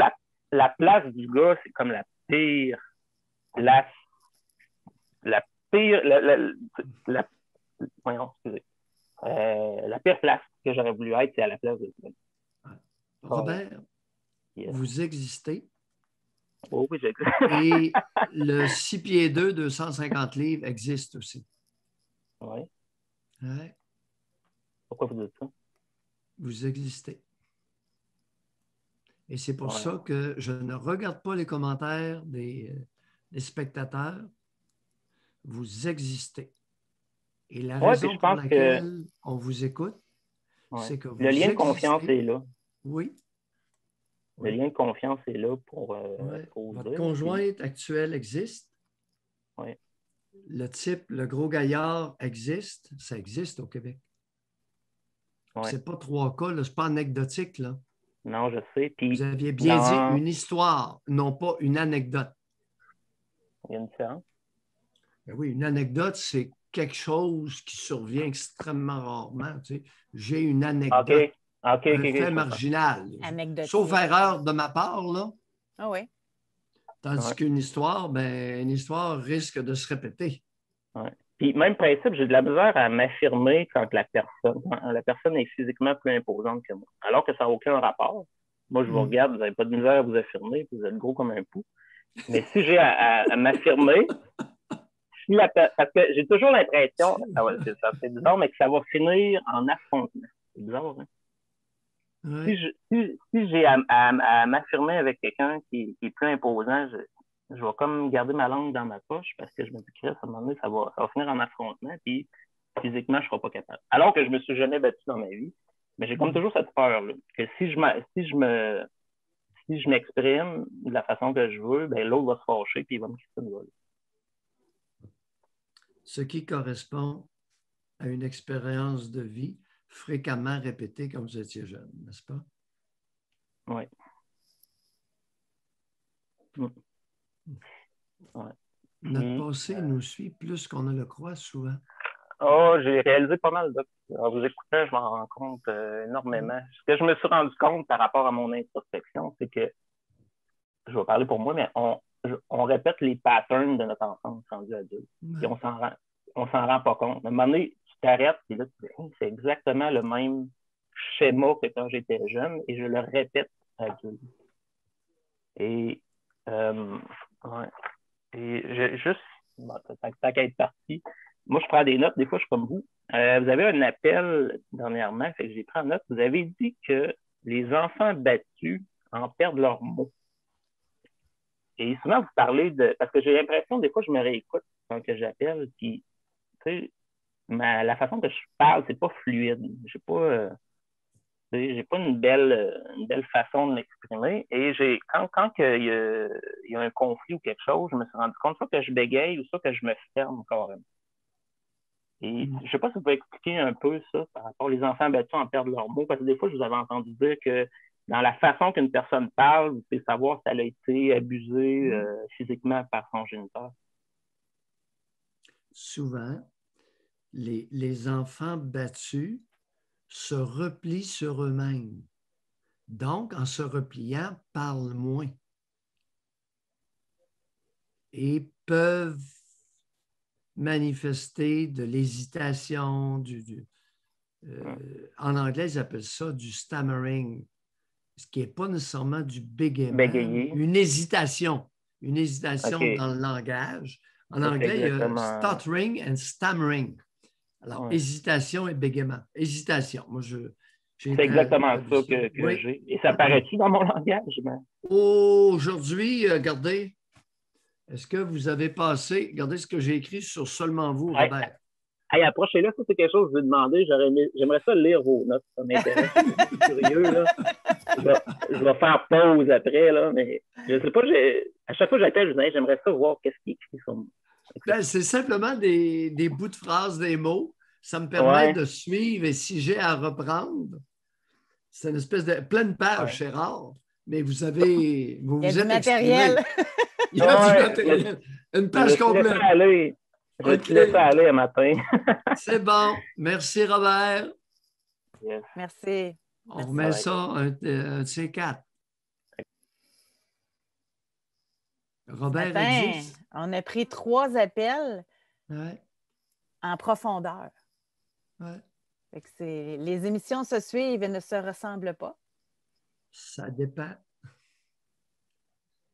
la place du gars, c'est comme la pire place. La pire. Voyons, excusez. La pire place que j'aurais voulu être, c'est à la place de Robert, vous existez. Oh, oui, j'existe. Et le 6 pieds 2, 250 livres existe aussi. Oui. Ouais. Pourquoi vous dites ça? Vous existez. Et c'est pour ça que je ne regarde pas les commentaires des spectateurs. Vous existez. Et la raison pour laquelle on vous écoute, c'est que vous le lien de confiance est là. Oui. Le lien de confiance est là pour votre conjointe actuelle existe. Oui. Le type, le gros gaillard existe. Ça existe au Québec. Oui. Ce n'est pas 3 cas, ce n'est pas anecdotique. Là. Non, je sais. Puis, vous aviez bien dit une histoire, non pas une anecdote. Il y a une différence. Ben oui, une anecdote, c'est quelque chose qui survient extrêmement rarement. Tu sais. J'ai une anecdote. Un fait marginal. Sauf erreur de ma part, là. Ah oui. Tandis qu'une histoire, ben, une histoire risque de se répéter. Ouais. Puis même principe, j'ai de la misère à m'affirmer quand la personne est physiquement plus imposante que moi. Alors que ça n'a aucun rapport. Moi, je vous regarde, vous n'avez pas de misère à vous affirmer, puis vous êtes gros comme un pou. Mais si j'ai à m'affirmer, parce que j'ai toujours l'impression, ça fait bizarre, mais que ça va finir en affrontement. C'est bizarre, hein? Oui. Si j'ai à m'affirmer avec quelqu'un qui est plus imposant, je vais comme garder ma langue dans ma poche parce que je me dis que à un moment donné, ça va finir en affrontement, puis physiquement, je ne serai pas capable. Alors que je me suis jamais battu dans ma vie, mais j'ai comme toujours cette peur-là, que si je m'exprime de la façon que je veux, ben l'autre va se fâcher puis il va me quitter de vol. Ce qui correspond à une expérience de vie fréquemment répétée quand vous étiez jeune, n'est-ce pas? Oui. Ouais. Notre passé nous suit plus qu'on ne le croit souvent. Oh, j'ai réalisé pas mal. En vous écoutant, je m'en rends compte énormément. Ce que je me suis rendu compte par rapport à mon introspection, c'est que, je vais parler pour moi, mais on répète les patterns de notre enfance rendu adulte. Et on s'en rend pas compte. À un moment donné, tu t'arrêtes et là, tu dis, c'est exactement le même schéma que quand j'étais jeune et je le répète adulte. Et, et juste, tant qu'à être parti, moi, je prends des notes, des fois, je suis comme vous. Vous avez un appel dernièrement, fait que j'ai pris en note. Vous avez dit que les enfants battus en perdent leurs mots. Et souvent, vous parlez de... Parce que j'ai l'impression, des fois, je me réécoute quand j'appelle, puis, tu sais, la façon que je parle, c'est pas fluide. J'ai pas une belle façon de m'exprimer. Et quand il y a un conflit ou quelque chose, je me suis rendu compte soit que je bégaye ou soit que je me ferme carrément. Et je ne sais pas si vous pouvez expliquer un peu ça par rapport aux enfants battus en perdre leurs mots, parce que des fois, je vous avais entendu dire que dans la façon qu'une personne parle, vous pouvez savoir si elle a été abusée physiquement par son géniteur. Souvent, les enfants battus se replient sur eux-mêmes. Donc, en se repliant, parlent moins et peuvent manifester de l'hésitation, en anglais, ils appellent ça du stammering, ce qui n'est pas nécessairement du bégaiement, Bégayer. une hésitation OK. dans le langage. En C'est anglais, il y a exactement. stuttering and stammering. Alors, Ouais. hésitation et bégaiement. Hésitation. Moi, j'ai C'est exactement ça traduit que Oui. j'ai. Et ça paraît-tu dans mon langage? Ben? Aujourd'hui, regardez, est-ce que vous avez passé, regardez ce que j'ai écrit sur Seulement vous, Hey, Robert. hey, approchez-là, ça c'est quelque chose que je veux demander. J'aimerais ça lire vos notes, ça m'intéresse. Je suis curieux, là. Je vais faire pause après, là, mais je sais pas, à chaque fois que j'appelle, je dis, hey, j'aimerais ça voir qu'est-ce qui est écrit sur moi. Ben, c'est simplement des bouts de phrases, des mots. Ça me permet Ouais. de suivre et si j'ai à reprendre, c'est une espèce de pleine page, Ouais. c'est rare, mais vous êtes Il y a du exprimé. matériel. Il y a du Ouais, matériel. Une je page te laisse complète. aller. Je te laisse aller un matin. C'est bon. Merci, Robert. Yes. Merci. On Merci. remet Ouais. ça, un de ces quatre. Ce Robert matin, existe. on a pris 3 appels Ouais, en profondeur. ouais. Fait que les émissions se suivent et ne se ressemblent pas. Ça dépend.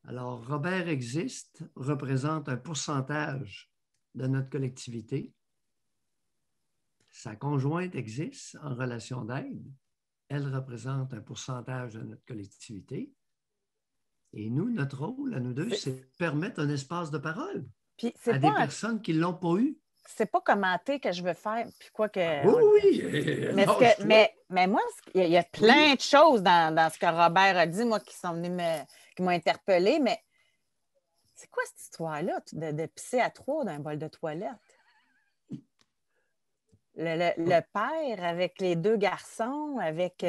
Alors, Robert existe, représente un pourcentage de notre collectivité. Sa conjointe existe en relation d'aide. Elle représente un pourcentage de notre collectivité. Et nous, notre rôle à nous deux, c'est de permettre un espace de parole Puis à des personnes qui ne l'ont pas eu. C'est pas commenter que je veux faire. Puis quoi que. Oui. Mais moi, il y a plein de choses dans ce que Robert a dit, moi, qui m'ont interpellée, mais c'est quoi cette histoire-là de pisser à 3 dans un bol de toilette? Le père avec les 2 garçons, avec.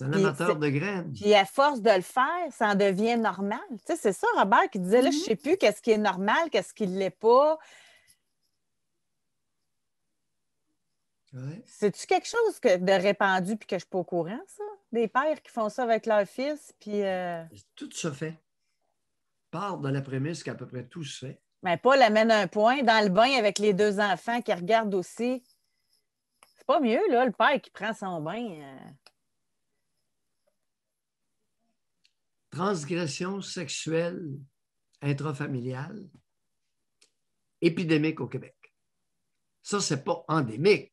C'est un amateur de graines. Puis à force de le faire, ça en devient normal. Tu sais, c'est ça, Robert, qui disait, là, je ne sais plus qu'est-ce qui est normal, qu'est-ce qui ne l'est pas. Ouais. C'est-tu quelque chose de répandu puis que je ne suis pas au courant, ça? Des pères qui font ça avec leur fils, puis... Tout se fait. Part de la prémisse qu'à peu près tout se fait. Mais Paul amène un point dans le bain avec les 2 enfants qui regardent aussi. C'est pas mieux, là, le père qui prend son bain. Transgression sexuelle intrafamiliale épidémique au Québec. Ça, c'est pas endémique.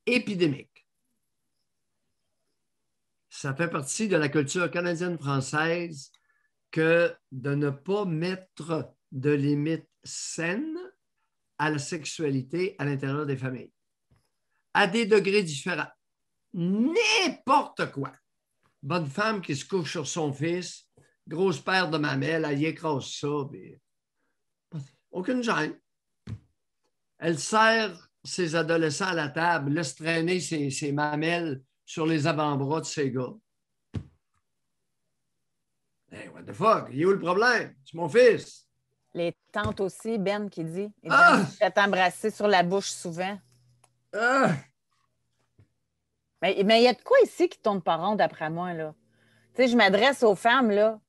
Épidémique. Ça fait partie de la culture canadienne-française que de ne pas mettre de limites saines à la sexualité à l'intérieur des familles, à des degrés différents. N'importe quoi. Bonne femme qui se couche sur son fils, grosse paire de mamelles, elle y écrase ça. Mais... aucune gêne. Elle sert ses adolescents à la table, laisse traîner ses mamelles sur les avant-bras de ses gars. Hey, what the fuck? Il est où le problème? C'est mon fils. Les tantes aussi, Ben qui dit. Il fait t'embrasser sur la bouche souvent. Mais il y a de quoi ici qui ne tourne pas rond d'après moi, là. Tu sais, je m'adresse aux femmes, là.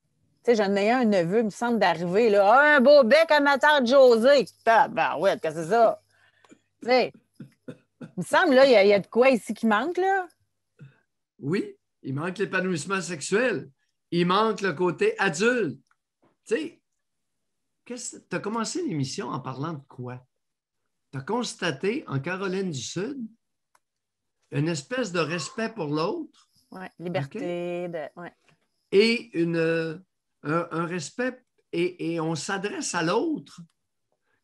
Tu sais, j'en ai un neveu, il me semble d'arriver, là. Ah, un beau bec amateur de José. Ben ouais, qu'est-ce que c'est ça? Tu sais, il me semble, là, il y a de quoi ici qui manque, là. Oui, il manque l'épanouissement sexuel. Il manque le côté adulte. Tu sais, tu as commencé l'émission en parlant de quoi? Tu as constaté en Caroline du Sud une espèce de respect pour l'autre. Oui, liberté. Okay? Ouais. Et un respect, et on s'adresse à l'autre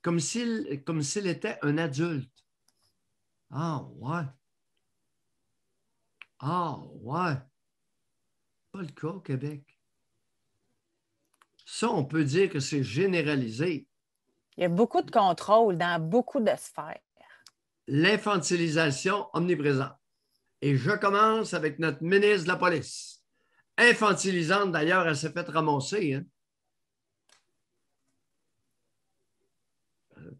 comme s'il était un adulte. Ah, ouais. Ah, ouais. Pas le cas au Québec. Ça, on peut dire que c'est généralisé. Il y a beaucoup de contrôle dans beaucoup de sphères. L'infantilisation omniprésente. Et je commence avec notre ministre de la Police. Infantilisante, d'ailleurs, elle s'est faite ramasser. Hein?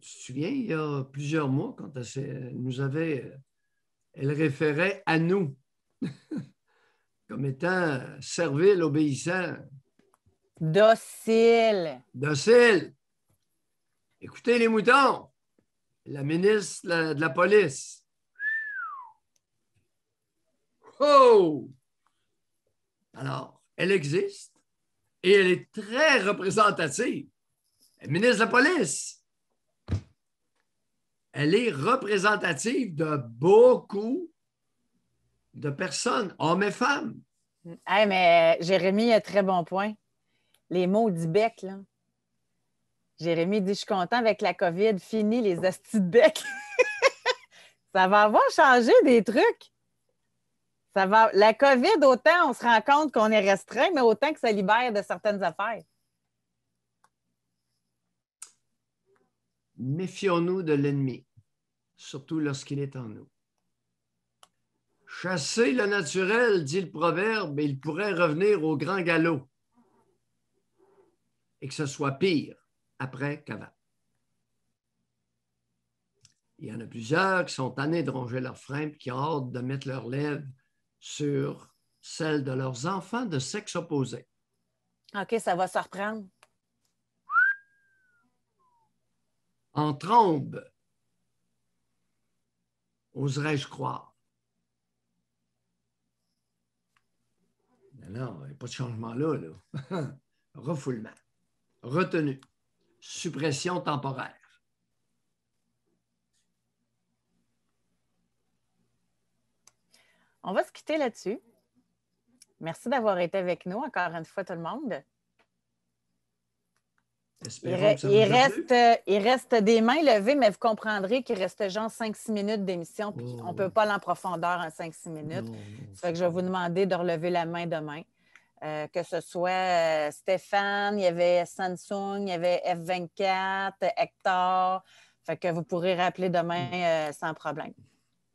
Tu te souviens, il y a plusieurs mois, quand elle référait à nous comme étant servile, obéissant. Docile. Docile. Écoutez les moutons. La ministre de la Police. Oh! Alors, elle existe et elle est très représentative. La ministre de la Police. Elle est représentative de beaucoup de personnes, hommes et femmes. Hey, mais Jérémy a un très bon point. Les mots du bec, là. Jérémy dit, je suis content avec la COVID, fini les hosties de bec. Ça va avoir changé des trucs. La COVID, autant on se rend compte qu'on est restreint, mais autant que ça libère de certaines affaires. Méfions-nous de l'ennemi, surtout lorsqu'il est en nous. Chasser le naturel, dit le proverbe, et il pourrait revenir au grand galop. Et que ce soit pire après qu'avant. Il y en a plusieurs qui sont tannés de ronger leurs freins et qui ont hâte de mettre leurs lèvres sur celles de leurs enfants de sexe opposé. OK, ça va se reprendre. En trombe, oserais-je croire. Non, il n'y a pas de changement là. Refoulement, retenue, suppression temporaire. On va se quitter là-dessus. Merci d'avoir été avec nous, encore une fois, tout le monde. Il reste des mains levées, mais vous comprendrez qu'il reste genre 5-6 minutes d'émission, puis on ne peut pas aller en profondeur en 5-6 minutes. Ça fait que je vais vous demander de relever la main demain. Que ce soit Stéphane, il y avait Samsung, il y avait F24, Hector. Fait que vous pourrez rappeler demain sans problème.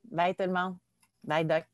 Bye tout le monde. Bye Doc.